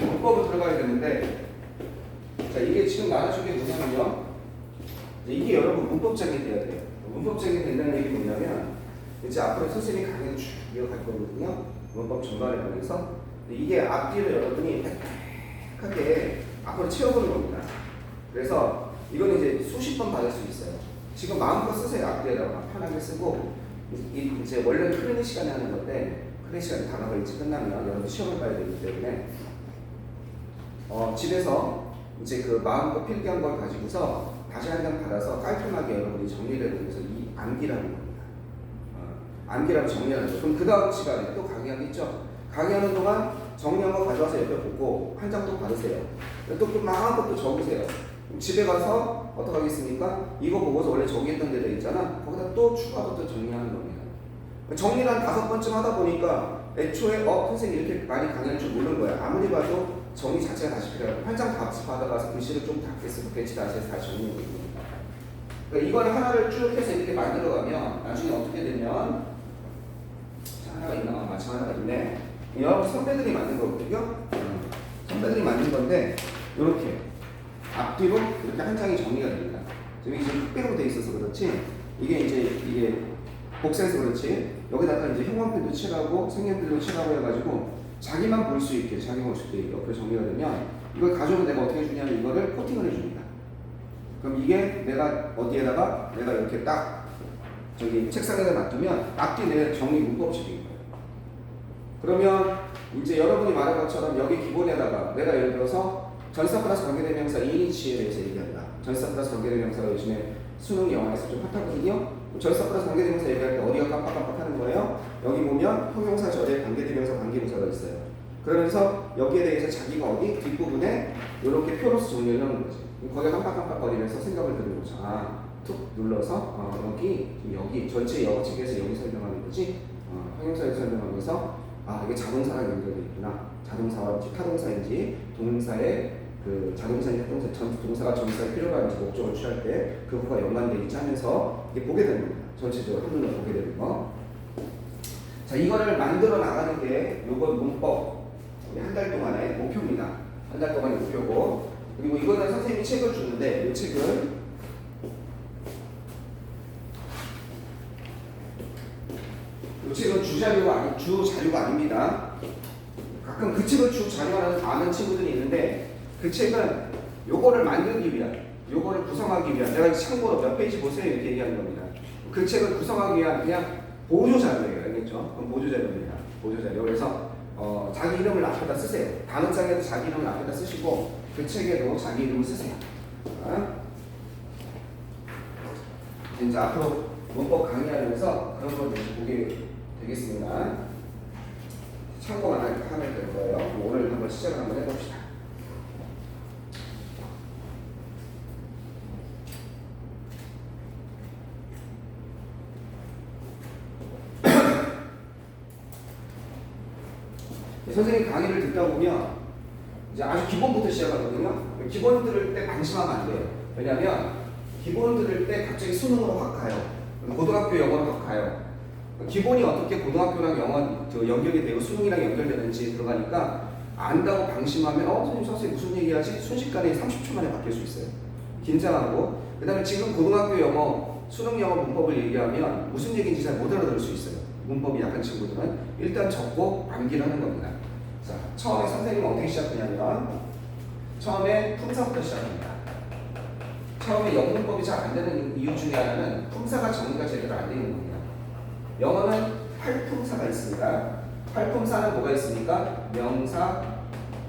문법으로 들어가야 되는데, 자, 이게 지금 나눠준 게 뭐냐면요. 이게 여러분 문법적이 돼야 돼요. 문법적이 된다는 얘기 뭐냐면, 이제 앞으로 선생님이 강의를 쭉 이어갈 거거든요. 문법 전반에 관해서. 이게 앞뒤를 여러분이 빽빽하게 앞으로 채워보는 겁니다. 그래서 이건 이제 수십 번 받을 수 있어요. 지금 마음껏 쓰세요. 앞뒤에다가 편하게 쓰고, 이제 원래는 클리닉 시간에 하는 건데, 클리닉 시간에 단어가 일찍 끝나면 여러분 시험을 봐야 되기 때문에, 집에서 이제 그 마음껏 필기한 걸 가지고서 다시 한 장 받아서 깔끔하게 여러분이 정리를 해서 이 암기라는 겁니다. 암기라고 정리하는 거. 그럼 그 다음 시간에 또 강의하겠죠? 강의하는 동안 정리한 거 가져와서 옆에 보고 한 장 또 받으세요. 또 그 마음껏 또 적으세요. 집에 가서 어떻게 하겠습니까? 이거 보고서 원래 정리했던 데도 있잖아. 거기다 또 추가로 또 정리하는 겁니다. 정리를 한 5번쯤 하다 보니까 애초에 선생님 이렇게 많이 강의할 줄 모르는 거야. 아무리 봐도 정리 자체가 다시 필요하고 한 장 다시 받아가서 글씨를 좀 닦게 쓰고 배치 다시 해서 다시 정리해 보는 겁니다. 그러니까 이걸 하나를 쭉 해서 이렇게 만들어가면 나중에 어떻게 되면, 자, 하나가 있나? 마침 하나가 있네. 여러분 선배들이 만든 거거든요. 선배들이 만든 건데 이렇게 앞뒤로 이렇게 한 장이 정리가 됩니다. 지금 흑백으로 돼 있어서 그렇지, 이게 복사해서 그렇지, 여기다가 이제 형광펜도 칠하고 색연필도 칠하고 해가지고 자기만 볼 수 있게, 자기만 볼 수 있게 옆에 정리가 되면 이걸 가져오면 내가 어떻게 해주냐면 이거를 코팅을 해줍니다. 그럼 이게 내가 어디에다가 내가 이렇게 딱 저기 책상에다 놔두면 앞뒤 내 정리 문법식인 거예요. 그러면 이제 여러분이 말한 것처럼 여기 기본에다가 내가 예를 들어서 전치사 플러스 관계대명사 이니치에 대해서 얘기한다. 전치사 플러스 관계대명사가 요즘에 수능 영화에서 좀 핫하거든요. 전치사 플러스 관계대명사 얘기할 때 어디가 깜빡깜빡하는 거예요? 여기 보면 형용사 절에 관계대명사 관계부사가 있어요. 그러면서 여기에 대해서 자기가 어디 뒷부분에 이렇게 표로서 정리를 하는 거지. 거기에 깜빡깜빡거리면서 생각을 드는 거죠. 툭 눌러서 여기 전체 영어 책에서 여기 설명하는 거지. 형용사에 설명하면서 이게 자동사랑 연결되어 있구나. 자동사인지 타동사인지 동사의 그 자동사인지 타동사, 동사가 전치사에 필요로 하는지 목적을 취할 때 그거가 연관되어 있지 하면서 이게 보게 되는 겁니다. 전체적으로 한눈에 보게 되는 거. 자, 이거를 만들어 나가는 게 요번 문법 한 달 동안의 목표입니다. 한 달 동안의 목표고, 그리고 이거는 선생님이 책을 주는데 이 책을 주 자료가 아닙니다. 가끔 그 책을 주 자료라는 아는 친구들이 있는데, 그 책은 요거를 만들기 위한, 요거를 구성하기 위한, 내가 참고로 몇 페이지 보세요 이렇게 얘기하는 겁니다. 그 책을 구성하기 위한 그냥 보조 자료예요. 알겠죠? 그럼 보조 자료입니다. 보조 자료. 그래서 자기 이름을 앞에다 쓰세요. 단어장에도 자기 이름을 앞에다 쓰시고 그 책에도 자기 이름을 쓰세요. 이제 앞으로 문법 강의하면서 그런 걸 보게 되겠습니다. 참고만 하면 될 거예요. 오늘 한번 시작을 한번 해봅시다. 선생님 강의를 듣다 보면 이제 아주 기본부터 시작하거든요. 기본 들을 때 방심하면 안 돼요. 왜냐하면 기본 들을 때 갑자기 수능으로 확 가요. 고등학교 영어로 확 가요. 기본이 어떻게 고등학교랑 영어 연결이 되고 수능이랑 연결되는지 들어가니까 안다고 방심하면 선생님 무슨 얘기하지? 순식간에 30초 만에 바뀔 수 있어요. 긴장하고, 그 다음에 지금 고등학교 영어, 수능 영어 문법을 얘기하면 무슨 얘기인지 잘 못 알아들을 수 있어요. 문법이 약한 친구들은 일단 적고 암기를 하는 겁니다. 자, 처음에 선생님은 어떻게 시작하냐면 처음에 품사부터 시작합니다. 처음에 영문법이 잘 안 되는 이유 중에 하나는 품사가 정리가 제대로 안 되는 겁니다. 영어는 활품사가 있습니다. 활품사는 뭐가 있습니까? 명사,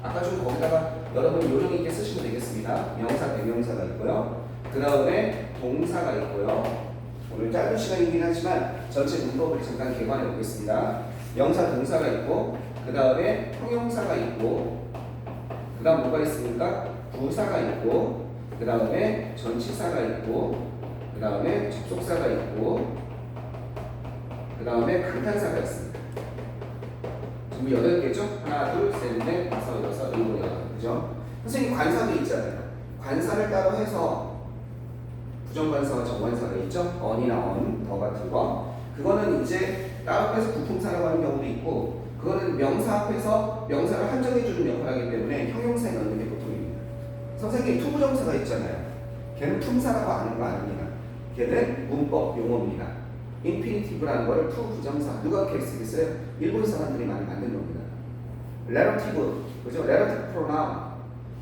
아까 좀 거기다가 여러분 요령 있게 쓰시면 되겠습니다. 명사, 대명사가 있고요. 그 다음에 동사가 있고요. 오늘 짧은 시간이긴 하지만 전체 문법을 잠깐 개관해 보겠습니다. 명사, 동사가 있고, 그 다음에 형용사가 있고, 그 다음 뭐가 있습니까? 부사가 있고, 그 다음에 전치사가 있고, 그 다음에 접속사가 있고, 그 다음에 감탄사가 있습니다. 지금 8개죠? 하나, 둘, 셋, 넷, 다섯, 여섯, 일곱, 여덟. 그죠? 선생님 관사도 있잖아요. 관사를 따로 해서 부정관사와 정관사가 있죠? 언이나 더 같은 거. 그거는 이제 따로 해서 부품사라고 하는 경우도 있고, 그거는 명사 앞에서 명사를 한정해주는 역할을 하기 때문에 형용사에 넣는 게 보통입니다. 선생님 투부정사가 있잖아요. 걔는 품사라고 아는 거 아닙니다. 걔는 문법 용어입니다. 인피니티브라는 거를 투부정사 누가 그렇게 쓰겠어요? 일본 사람들이 많이 만든 겁니다. relative, 그죠? relative pronoun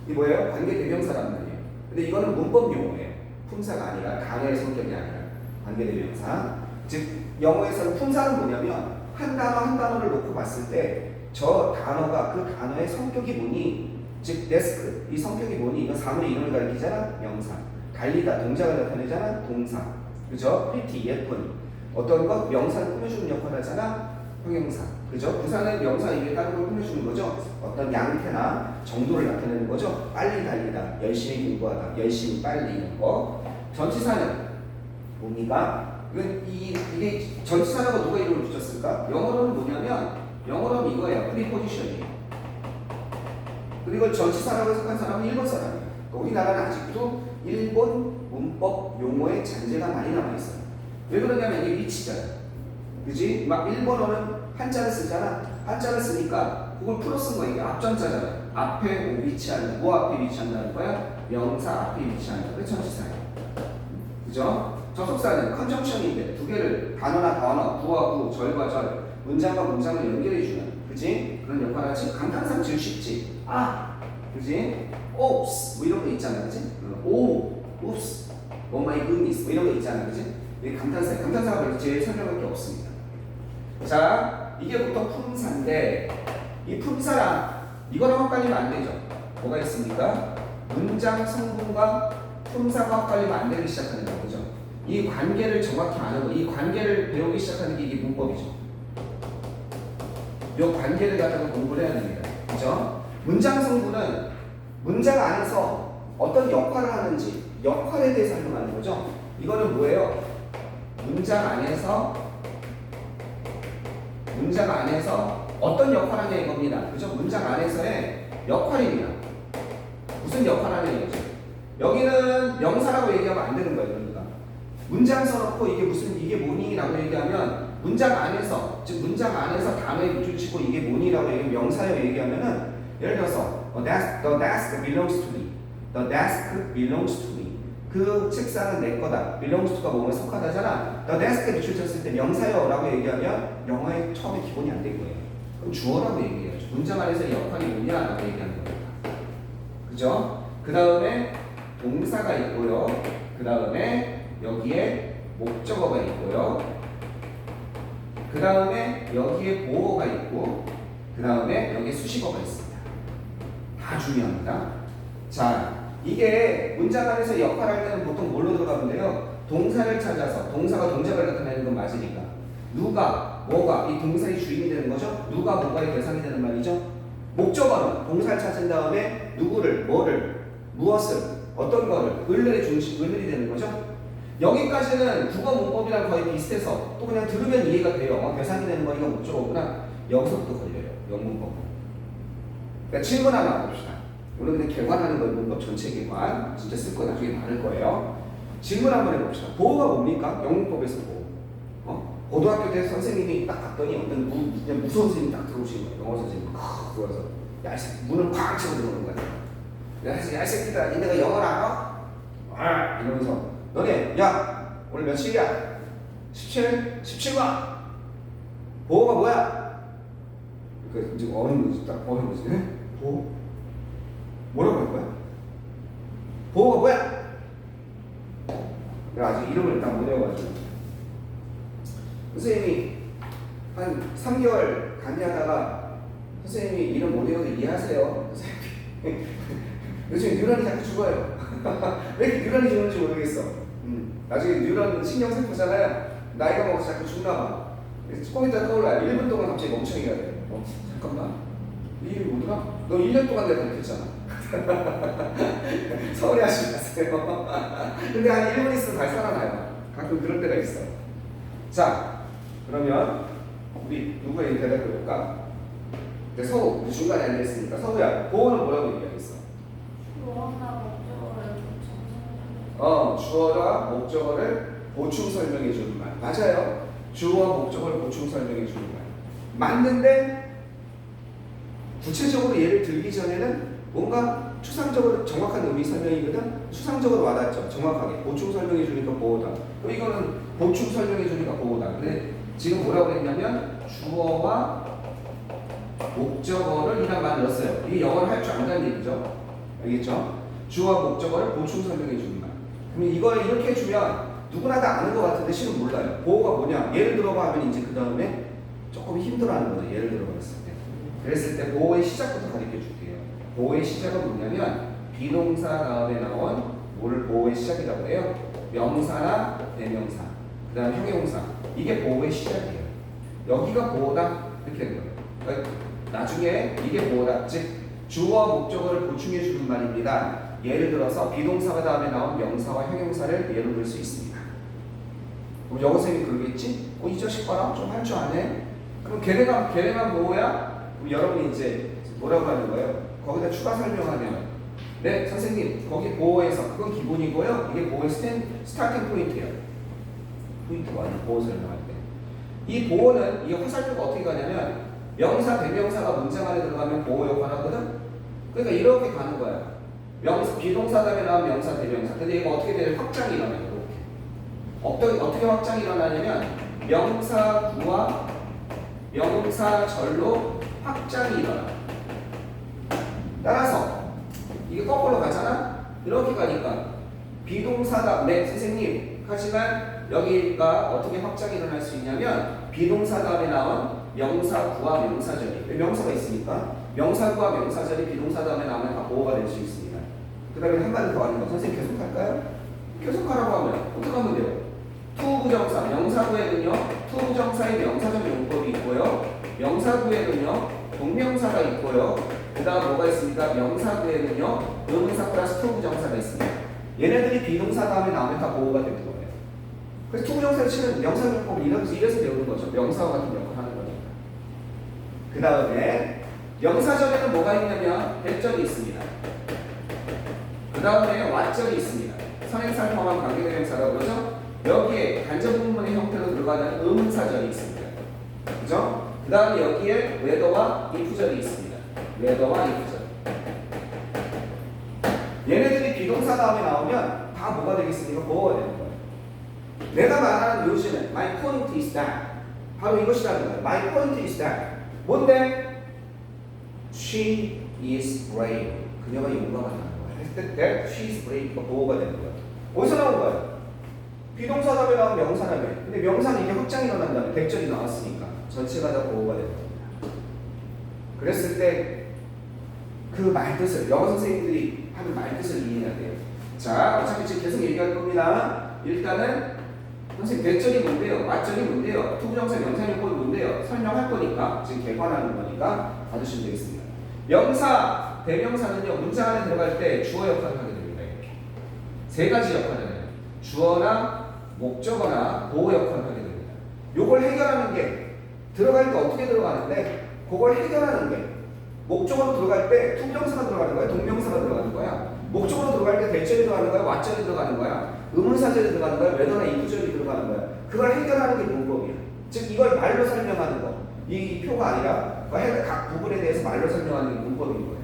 이 뭐예요? 관계 대명사란 말이에요. 근데 이거는 문법 용어예요. 품사가 아니라 단어의 성격이 아니라 관계 대명사. 즉 영어에서는 품사는 뭐냐면 한 단어 한 단어를 놓고 봤을 때 저 단어가 그 단어의 성격이 뭐니? 즉 데스크 이 성격이 뭐니? 이건 사물의 이름을 가리키잖아. 명사. 달리다 동작을 나타내잖아. 동사. 그죠? pretty 예쁜 어떤 것 명사를 꾸며주는 역할을 하잖아. 형용사. 그죠? 부사는 명사 입에 다른 걸 꾸며주는 거죠. 어떤 양태나 정도를 나타내는 거죠. 빨리 달리다, 열심히 공부하다, 열심히 빨리 이런 거. 전치사는 뭡니까? 이게 전치사라고 누가 이름을 붙였을까? 영어로는 뭐냐면 영어로는 이거예요. 프리포지션이에요. 그리고 전치사라고 해석한 사람은 일본 사람이에요. 우리나라는 아직도 일본 문법 용어의 잔재가 많이 남아있어요. 왜 그러냐면 이게 위치잖아요. 그지? 막 일본어는 한자를 쓰잖아. 한자를 쓰니까 그걸 풀어 쓴 거야. 이게 앞전자잖아. 앞에 위치한다. 뭐 앞에 위치한다는 거야? 명사 앞에 위치한다. 그게 전치사예요. 그죠? 접속사는 컨정션인데 두 개를 단어나 단어, 구와 구, 절과 절, 문장과 문장을 연결해주는 그지? 그런 역할을 하지. 감탄사 제일 쉽지. 아! 그지? oops! 뭐 이런 거 있잖아. 그지? 오! oops! Oh my goodness! 뭐 이런 거 있잖아. 그지? 이게 감탄사예요. 감탄사가 별로 제일 설명할 게 없습니다. 자, 이게 보통 품사인데 이 품사랑 이거랑 헷갈리면 안 되죠. 뭐가 있습니까? 문장 성분과 품사가 헷갈리면 안 되기 시작하는 거죠. 이 관계를 정확히 아는 거, 이 관계를 배우기 시작하는 게 이게 문법이죠. 이 관계를 갖다가 공부를 해야 됩니다. 그죠? 문장 성분은 문장 안에서 어떤 역할을 하는지 역할에 대해서 설명하는 거죠. 이거는 뭐예요? 문장 안에서 어떤 역할을 하냐 이겁니다. 그죠? 문장 안에서의 역할입니다. 무슨 역할을 하냐 이거죠. 여기는 명사라고 얘기하면 안 되는 거예요. 그러니까 문장 써놓고 이게 뭐니? 라고 얘기하면 문장 안에서 즉 문장 안에서 단어에 밑줄 치고 이게 뭐니? 라고 얘기하면 명사라고 얘기하면은 예를 들어서 the desk belongs to me. The desk belongs to me. 그 책상은 내 거다. belongs to가 뭐뭐 속하다잖아. the desk에 밑줄 쳤을 때 명사요 라고 얘기하면 영어의 처음에 기본이 안 된 거예요. 그럼 주어라고 얘기해야죠. 문장 안에서 역할이 뭐냐? 라고 얘기하는 겁니다. 그죠? 그 다음에 동사가 있고요. 그 다음에 여기에 목적어가 있고요. 그 다음에 여기에 보어가 있고 그 다음에 여기에 수식어가 있습니다. 다 중요합니다. 자, 이게 문장 안에서 역할을 할 때는 보통 뭘로 들어가면 돼요? 동사를 찾아서 동사가 동작을 나타내는 건 맞으니까 누가, 뭐가 이 동사의 주인이 되는 거죠? 누가, 뭐가의 대상이 되는 말이죠? 목적어는 동사를 찾은 다음에 누구를, 뭐를, 무엇을, 어떤 거를, 을의 중심, 을이 되는 거죠? 여기까지는 국어 문법이랑 거의 비슷해서 또 그냥 들으면 이해가 돼요. 대상이 되는 거니까 목적어구나. 여기서부터 걸려요. 영문법은. 그러니까 질문 하나 봅시다. 오늘 그냥 개관하는 거예요. 문법 전체 개관. 진짜 쓸 거 나중에 많을 거예요. 질문 한번 해봅시다. 보호가 뭡니까? 영문법에서 보호. 고등학교 때 선생님이 딱 갔더니 어떤 그냥 무서운 선생님이 딱 들어오신 거예요. 영어 선생님이 들어와서 야, 이 새끼 문을 꽉 치고 들어오는 거야. 야, 이 새끼들아, 니네가 영어를 알아? 아, 이러면서 너네, 야, 오늘 며칠이야? 17? 17번! 보호가 뭐야? 그 이제 어는 거지, 딱 어는 거지. 보호? 뭐라고 할 거야? 보호가 뭐야? 내가 아직 이름을 딱 못 외워가지고. 선생님이 한 3개월 강의하다가 선생님이 이름 못 외워도 이해하세요. 선생님이. 요즘 뉴런이 자꾸 죽어요. 왜 이렇게 뉴런이 죽는지 모르겠어. 나중에 뉴런 신경세포잖아요. 나이가 먹어서 자꾸 죽나 봐. 조금 이따 떠올라요. 1분 동안 갑자기 멍청이가 돼. 잠깐만. 이 이름이 뭐더라? 너 1년 동안 내가 가르쳤잖아. 서울에 하시지 마세요. 근데 한 1분 있으면 다시 살아나요. 가끔 그럴 때가 있어. 자, 그러면 우리 누구의 대답해 볼까? 서우, 우리 중간에 앉아있으니까 서우야, 보호는 뭐라고 얘기하겠어? 주어와 목적어를 보충 설명해 주는 말. 맞아요. 주어와 목적어를 보충 설명해 주는 말. 맞는데 구체적으로 예를 들기 전에는 뭔가 추상적으로 정확한 의미 설명이거든. 추상적으로 와닿죠. 정확하게 보충 설명해 주니까 보호다. 그럼 이거는 보충 설명해 주니까 보호다. 근데 지금 뭐라고 했냐면 주어와 목적어를 이란 말을 넣었어요. 이게 영어를 할 줄 안다는 얘기죠. 알겠죠? 주어와 목적어를 보충 설명해 주는 말. 그럼 이걸 이렇게 해주면 누구나 다 아는 것 같은데 실은 몰라요. 보호가 뭐냐? 예를 들어봐 하면 이제 그 다음에 조금 힘들어하는 거죠. 예를 들어봐 했을 때. 그랬을 때 보호의 시작부터 가르쳐 줄게요. 보호의 시작은 뭐냐면 비동사 다음에 나온 뭐를 보호의 시작이라고 해요? 명사나 대명사, 그 다음 형용사. 이게 보호의 시작이에요. 여기가 보호다 이렇게 되는 거예요. 그러니까 나중에 이게 보호다, 즉 주어와 목적어를 보충해 주는 말입니다. 예를 들어서 비동사가 다음에 나온 명사와 형용사를 예로 들 수 있습니다. 그럼 영어 선생님이 그러겠지? 이 자식 봐라, 좀 할 줄 아네. 그럼 걔네만 보호야? 그럼 여러분이 이제 뭐라고 하는 거예요? 거기다 추가 설명하면 네 선생님 거기 보호에서 그건 기본이고요. 이게 보호의 스타팅 포인트예요. 포인트가 아니라 보호 설명할 때. 이 보호는 이 화살표가 어떻게 가냐면 명사, 대명사가 문장 안에 들어가면 보호 역할을 하거든? 그러니까 이렇게 가는 거야. 비동사 다음에 나온 명사, 대명사. 근데 이거 어떻게 되냐? 확장이 일어나요. 이렇게. 어떻게 확장이 일어나냐면 명사구와 명사절로 확장이 일어나. 따라서 이게 거꾸로 가잖아? 이렇게 가니까 비동사다. 네, 선생님. 하지만 여기가 어떻게 확장이 일어날 수 있냐면 비동사 다음에 나온 명사구와 명사절이. 왜 명사가 있으니까 명사구와 명사절이 비동사 다음에 나오면 다 보호가 될 수 있습니다. 그 다음에 한 마디 더 하는 거. 선생님 계속 할까요? 계속 하라고 하면 어떻게 하면 돼요? 투부정사, 명사구에는요 투부정사의 명사적 용법이 있고요, 명사구에는요 동명사가 있고요, 그 다음 뭐가 있습니까? 명사구에는요 의문사 플러스 투부정사가 있습니다. 얘네들이 비동사 다음에 나오면 다 보호가 되는 거예요. 그래서 투부정사를 치는 명사적 용법을 이래서 배우는 거죠. 명사와 같은 역할을 하는 거니까. 그 다음에 명사절에는 뭐가 있냐면 대절이 있습니다. 그 다음에 왓절이 있습니다. 선행사를 포함한 관계대명사라고 그러죠. 여기에 간접 부분의 형태로 들어가는 의문사절이 있습니다. 그죠? 그 다음에 여기에 whether와 if절이 있습니다. whether와 if절. 얘네들이 비동사 다음에 나오면 다 뭐가 되겠습니까? 보호가 되는 거예요. 내가 말하는 요지는 my point is that. 바로 이것이라는 거예요. my point is that. 뭔데? She is brave. 그녀가 용감하다는 거예요. 했을 때 that she is brave가 보호가 되는 거예요. 어디서 나온 거예요? 비동사 다음에 나온 명사라며. 근데 명사는 이게 확장이 일어난다면 백절이 나왔으니까 전체가 다 보호가 되는 겁니다. 그랬을 때 그 말뜻을 영어 선생님들이 하는 말뜻을 이해해야 돼요. 자, 어차피 지금 계속 얘기할 겁니다. 일단은 선생님 대절이 뭔데요? 왓절이 뭔데요? 투부정사 명사용법이 뭔데요? 설명할 거니까 지금 개관하는 거니까 봐주시면 되겠습니다. 명사, 대명사는요 문장 안에 들어갈 때 주어 역할을 하게 됩니다. 이렇게 세 가지 역할을 해요. 주어나 목적어나 보호 역할을 하게 됩니다. 요걸 해결하는 게 들어갈 때 어떻게 들어가는데 그걸 해결하는 게 목적어로 들어갈 때 투부정사가 들어가는 거야? 동명사가 들어가는 거야? 목적어로 들어갈 때 대절이 들어가는 거야? 왓절이 들어가는 거야? 의문사절이 들어가는 거야? whether나 if절이 들어가는 거야? 그걸 해결하는 게 문법이야. 즉 이걸 말로 설명하는 거. 이 표가 아니라 각 부분에 대해서 말로 설명하는 게 문법인 거예요.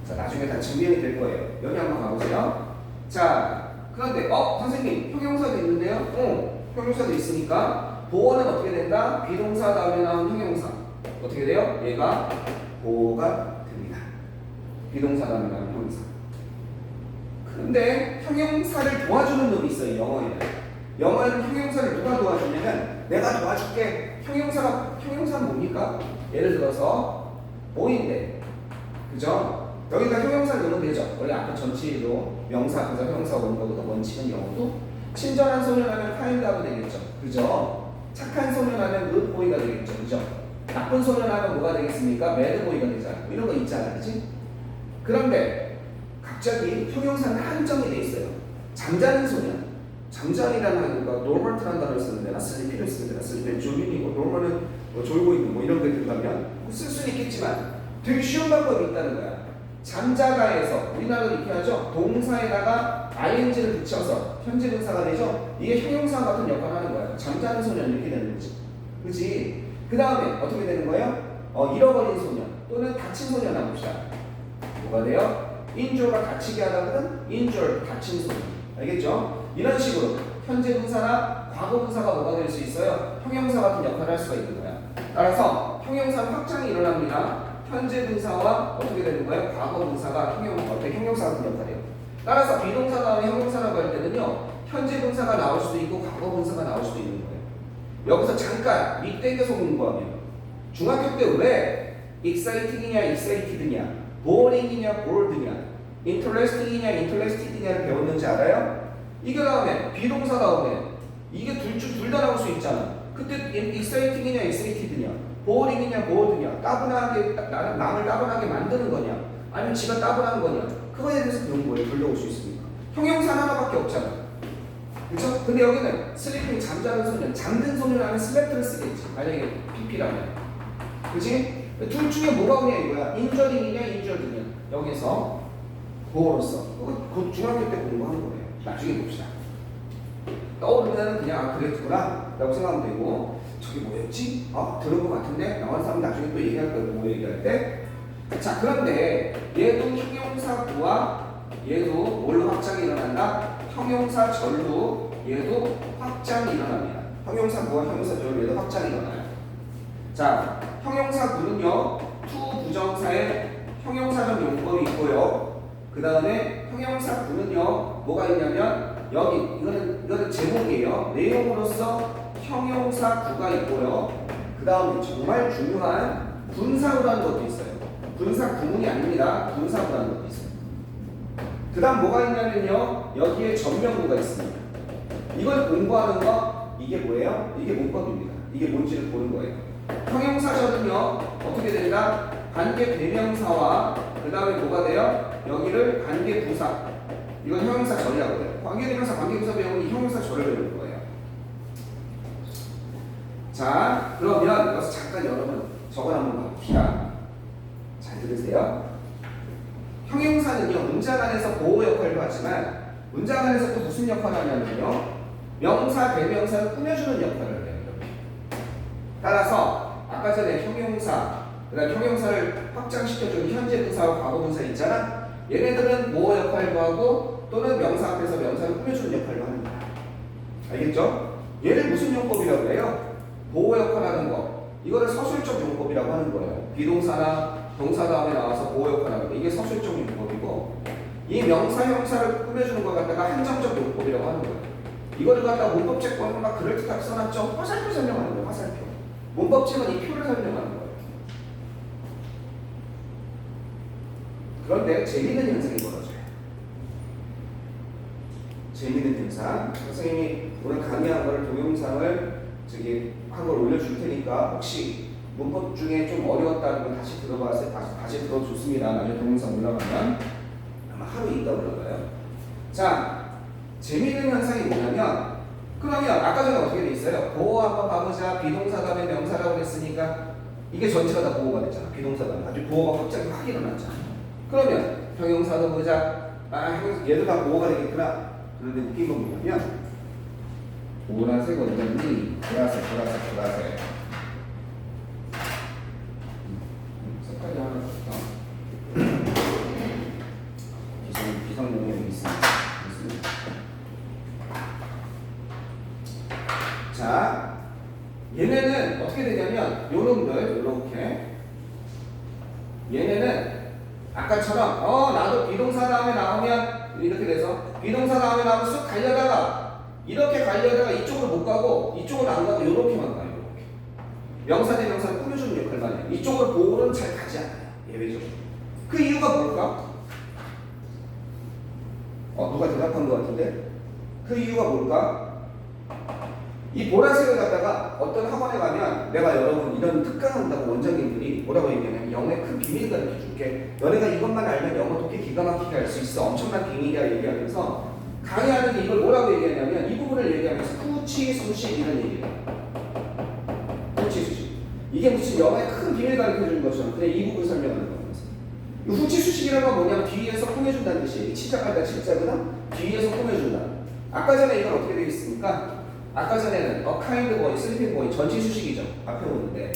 자, 나중에 다 증명이 될 거예요. 여기 한번 가보세요. 자, 그런데 선생님 형용사도 있는데요? 형용사도 있으니까 보호는 어떻게 된다? 비동사 다음에 나온 형용사 어떻게 돼요? 얘가 보호가 됩니다. 비동사 다음에 나온 형용사. 그런데 형용사를 도와주는 놈이 있어요. 영어에는 형용사를 누가 도와주냐면 내가 도와줄게. 형용사는 뭡니까? 예를 들어서 뭐인데, 그죠? 여기다 형용사를 넣으면 되죠. 원래 아까 전치로 명사 앞에서 형용사 오는 거보다 원칙은 영어도 친절한 소년하면 kind하고 되겠죠. 그죠? 착한 소년하면 good boy가 되겠죠. 그죠? 나쁜 소년하면 뭐가 되겠습니까? bad boy가 되잖아. 이런 거 있잖아. 그치? 그런데 갑자기 형용사는 한정이 돼 있어요. 잠자는 소년. 잠자리라는 거 노멀트라는 단어를 쓰는데 나 슬리피를 쓰는데 나 슬리피는 졸린이고 노멀은 졸고 있는 뭐 이런 게 들어가면 쓸 수는 있겠지만 되게 쉬운 방법이 있다는 거야. 잠자다에서 우리나라도 이렇게 하죠. 동사에다가 ing를 붙여서 현재 분사가 되죠. 이게 형용사 같은 역할을 하는 거야. 잠자는 소년 이렇게 되는 거지. 그치? 그 다음에 어떻게 되는 거예요? 잃어버린 소년. 다친 손이 하나 봅시다. 뭐가 돼요? injure가 다치게 하다거든 injured 다친 손. 알겠죠? 이런 식으로 현재 분사나 과거 분사가 뭐가 될 수 있어요? 형용사 같은 역할을 할 수가 있는 거야. 따라서 형용사는 확장이 일어납니다. 현재 분사와 어떻게 되는 거예요? 과거 분사가 형용사 같은 역할이에요. 따라서 비동사 다음에 형용사라고 할 때는요, 현재 분사가 나올 수도 있고 과거 분사가 나올 수도 있는 거예요. 여기서 잠깐 밑대겨서 공부하면 중학교 때 왜 exciting이냐 excited냐, boring이냐 bored냐, interesting이냐 interested냐를 배웠는지 알아요? 이게 다음에 비동사 다음에 이게 둘 다 나올 수 있잖아. 그때 exciting이냐 excited냐, boring이냐 bored냐, 따분하게 남을 따분하게 만드는 거냐, 아니면 지가 따분한 거냐, 그거에 대해서 배운 거예요. 불러올 수 있습니까? 형용사 하나밖에 없잖아. 그렇죠? 근데 여기는 슬리핑 잠자는 소년, 잠든 소년하면 슬랩트를 쓰겠지. 만약에 PP라면. 그렇지? 둘 중에 뭐가 오냐 이거야. 인저링이냐 인저드냐. 여기서 보어로서. 그거 중학교 때 공부하는 거예요. 나중에 봅시다. 떠오르면 그냥 그랬구나 라고 생각하면 되고, 저게 뭐였지? 들은 것 같은데? 나온 사람 나중에 또 얘기할 거예요. 뭐 얘기할 때. 자, 그런데 얘도 형용사 구와 얘도 뭘로 확장이 일어난다? 형용사 절로 얘도 확장이 일어납니다. 형용사 구와 형용사 절로 얘도 확장이 일어나요. 자, 형용사 구는요, to 부정사의 형용사적 용법이 있고요. 그 다음에 형용사 구는요, 뭐가 있냐면 여기 이거는 제목이에요. 내용으로서 형용사 구가 있고요. 그 다음에 정말 중요한 분사구라는 것도 있어요. 분사 구문이 아닙니다. 분사구라는 것도 있어요. 그 다음 뭐가 있냐면요, 여기에 전명구가 있습니다. 이걸 공부하는 거, 이게 뭐예요? 이게 문법입니다. 이게 뭔지를 보는 거예요. 형용사절은요, 어떻게 됩니다? 관계 대명사와 그 다음에 뭐가 돼요? 여기를 관계 부사, 이건 형용사 절이라고 해요. 관계 대명사, 관계 부사 배우면 이 형용사 절을 배우는 거예요. 자, 그러면 여기서 잠깐 여러분 저걸 한번 봅시다. 잘 들으세요. 형용사는요, 문장 안에서 보호 역할도 하지만 문장 안에서 또 무슨 역할을 하냐면요, 명사, 대명사를 꾸며주는 역할을 해요. 따라서 아까 전에 형용사, 그다음 형용사를 확장시켜주는 현재 분사와 과거 분사 있잖아. 얘네들은 보호 역할도 하고 또는 명사 앞에서 명사를 꾸며주는 역할도 하는 거야. 알겠죠? 얘를 무슨 용법이라고 해요? 보호 역할하는 거. 이거를 서술적 용법이라고 하는 거예요. 비동사나 동사 다음에 나와서 보호 역할하는 거. 이게 서술적 용법이고, 이 명사, 형사를 꾸며주는 걸 갖다가 한정적 용법이라고 하는 거예요. 이거를 갖다가 문법책 보면 막 그럴듯하게 써놨죠. 화살표 설명하는 거예요. 화살표. 문법책은 이 표를 설명하는 거예요. 그런데 재미있는 현상이 벌어져요. 재미있는 현상. 선생님이 오늘 강의한 거를 동영상을 한 걸 올려줄 테니까 혹시 문법 중에 좀 어려웠다는 거 다시 들어봐서 다시 들어줬습니다. 나중에 동영상 올라가면 아마 하루 있다 올라가요. 자, 재미있는 현상이 뭐냐면, 그러면 아까 전에 어떻게 돼 있어요? 보호 한번 봐보자. 비동사 다음에 명사라고 했으니까 이게 전체가 다 보호가 됐잖아. 비동사 다음에 아주 보호가 갑자기 확 일어났잖아. 그러면 형용사도 보자. 얘도 다 보호가 되겠구나. 그런데 웃긴 건 뭐냐면, 보라색 어떤지 보라색 색깔이 하나 더 기성 용어이 있습니다. 자, 얘네는 어떻게 되냐면 요놈들 이렇게, 얘네는 아까처럼 나도 비동사 다음에 나오면 이렇게 돼서 비동사 다음에 나오면 쑥 가려다가 이렇게 가려다가 이쪽으로 못 가고 이쪽으로 안 가고 이렇게만 가요. 이렇게. 명사 대명사를 꾸며주는 역할만 해요. 이쪽으로 보호는 잘 가지 않아요. 예외적으로. 그 이유가 뭘까? 누가 대답한 것 같은데? 그 이유가 뭘까? 이 보라색을 갖다가 어떤 학원에 가면 내가 여러분 이런 특강한다고 원장님들이 뭐라고 얘기하냐면 영어의 큰 비밀 가르쳐 줄게. 너네가 이것만 알면 영어 독해 기가 막히게 할 수 있어. 엄청난 비밀이야 얘기하면서 강의하는데 이걸 뭐라고 얘기하냐면 이 부분을 얘기하면서 후치, 수식 이런 얘기예요. 후치, 수식. 이게 무슨 영어의 큰 비밀 가르쳐 주는 것처럼 그냥 이 부분 설명하는 거면서. 이 후치, 수식이라는 건 뭐냐면 뒤에서 꾸며준다는 뜻이에요. 치자까지 치자거든 뒤에서 꾸며준다. 아까 전에 이건 어떻게 되어 있습니까? 아까 전에는 kind boy, sleeping boy 전치 수식이죠. 앞에 오는데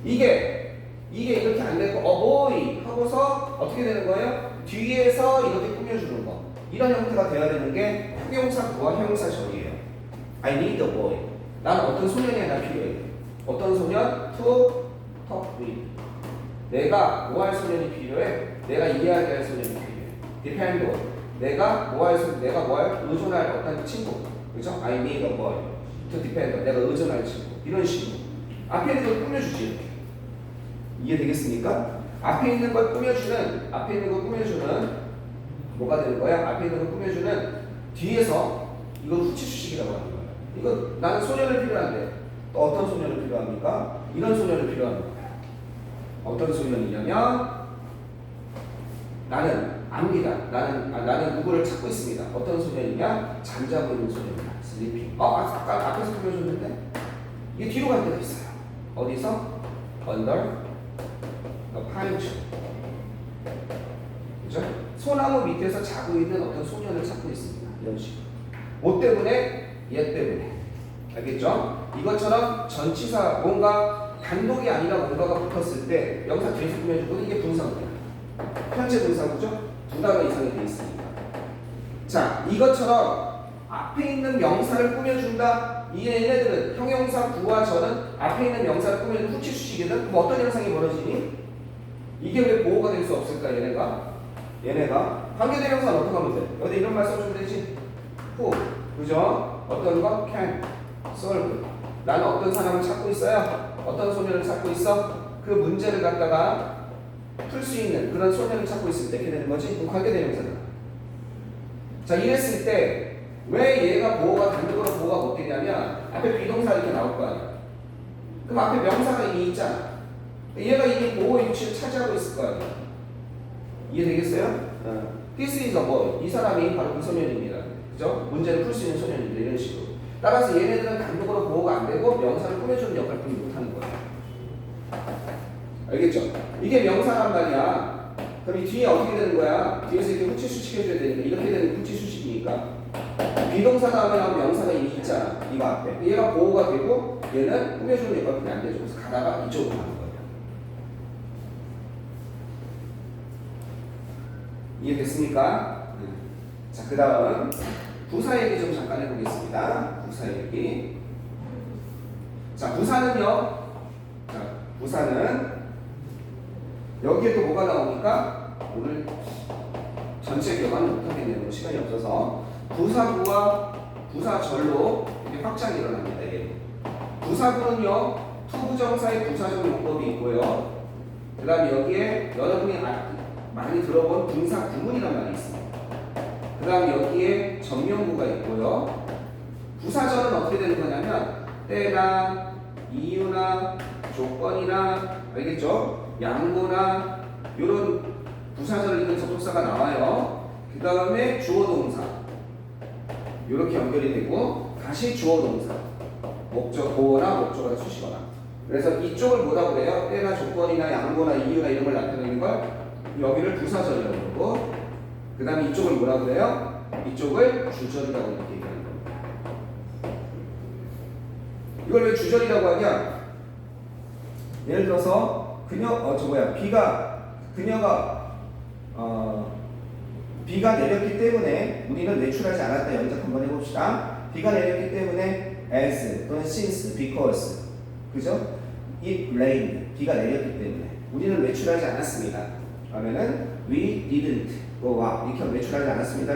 이게 이게 이렇게 안 되고 boy 하고서 어떻게 되는 거예요? 뒤에서 이렇게 꾸며주는 거. 이런 형태가 돼야 되는 게 형용사 구와 형용사 절이에요. I need a boy. 나는 어떤 소년이 하나 필요해. 어떤 소년? To talk with. 내가 뭐 할 소년이 필요해? 내가 이해하게 할 소년이 필요해. Depend on. 내가 뭐 할 의존할 어떤 친구. 그죠? I need a boy. To depend on. 내가 의존할 친구. 이런 식으로. 앞에 있는 걸 꾸며주지 이렇게. 이해되겠습니까? 앞에 있는 걸 꾸며주는 뭐가 되는 거야? 앞에 있는 걸 꾸며주는 뒤에서 이걸 후치수식이라고 하는 거예요. 이거 나는 소년을 필요한데 또 어떤 소년을 필요합니까? 이런 소년을 필요합니다. 어떤 소년이냐면 나는 압니다. 나는 누구를 찾고 있습니다. 어떤 소년이냐? 잠자고 있는 소년이다. 슬리핑. 아까 앞에서 꾸며줬는데 이게 뒤로 갈 때가 있어요. 어디서? Under pine tree. 그죠? 소나무 밑에서 자고 있는 어떤 소년을 찾고 있습니다. 이런 식으로. 뭐 때문에? 얘 때문에. 알겠죠? 이것처럼 전치사 뭔가 단독이 아니라 뭔가가 붙었을 때 명사 뒤에서 꾸며주고 이게 분사구예요. 현재 분사구죠? 두 단어 이상이 돼 있으니까. 자, 이것처럼 앞에 있는 명사를 꾸며준다. 얘네들은 형용사 구와 절은 앞에 있는 명사를 꾸며준 후치수식이든 뭐 어떤 현상이 벌어지니? 이게 왜 보호가 될 수 없을까? 얘네가 관계대명사는 어떻게 하면 돼? 여기 이런 말 써주면 되지. who, 그죠? 어떤 거? can, solve. 나는 어떤 사람을 찾고 있어요? 어떤 소년을 찾고 있어? 그 문제를 갖다가 풀 수 있는 그런 소년을 찾고 있을 때 이렇게 되는 거지? 그럼 관계대명사잖아. 자, 이랬을 때 왜 얘가 단독으로 보호가 못 되냐면 앞에 비동사 이렇게 나올 거 아니야. 그럼 앞에 명사가 이미 있잖아. 얘가 이미 보호 위치를 차지하고 있을 거 아니야. 이해되겠어요? This is a boy. 이 사람이 바로 그 소년입니다. 그죠? 문제를 풀 수 있는 소년입니다. 이런 식으로. 따라서 얘네들은 단독으로 보호가 안 되고 명사를 꾸며주는 역할뿐이 못하는 거예요. 알겠죠? 이게 명사란 말이야. 그럼 이 뒤에 어떻게 되는 거야? 뒤에서 이렇게 후치수식 해줘야 되니까 이렇게 되는 후치수식이니까 비동사 다음에 나온 명사가 이미 있잖아. 이거 앞에. 얘가 보호가 되고 얘는 꾸며주는 역할뿐이 안 되죠. 그래서 가다가 이쪽으로 가는 거예요. 이해됐습니까? 자, 그 다음 부사 얘기 좀 잠깐 해보겠습니다. 부사 얘기. 자, 부사는요. 자, 부사는 여기에 또 뭐가 나오니까 오늘 전체 기억은 못하겠네요. 시간이 없어서 부사구와 부사절로 이렇게 확장이 일어납니다. 예. 부사구는요. 투부정사의 부사적 용법이 있고요. 그 다음에 여기에 여러분이 많이 들어본 분사 구문이란 말이 있습니다. 그 다음 여기에 전명구가 있고요. 부사절은 어떻게 되는 거냐면 때나 이유나 조건이나 알겠죠? 양보나 이런 부사절을 잇는 접속사가 나와요. 그 다음에 주어동사 이렇게 연결이 되고 다시 주어동사 목적 보어나 목적어가 수식어나. 그래서 이쪽을 뭐라고 그래요? 때나 조건이나 양보나 이유나 이런 걸 나타내는 걸 여기를 부사절이라고 그러고 그 다음에 이쪽을 뭐라고 그래요? 이쪽을 주절이라고 이렇게 얘기하는 겁니다. 이걸 왜 주절이라고 하냐? 예를 들어서 비가 내렸기 때문에 우리는 외출하지 않았다. 연작 한번 해봅시다. 비가 내렸기 때문에 as 또는 since, because 그죠? It rained. 비가 내렸기 때문에 우리는 외출하지 않았습니다. 그러면은 we didn't go out. 이렇게 외출하지 않았습니다.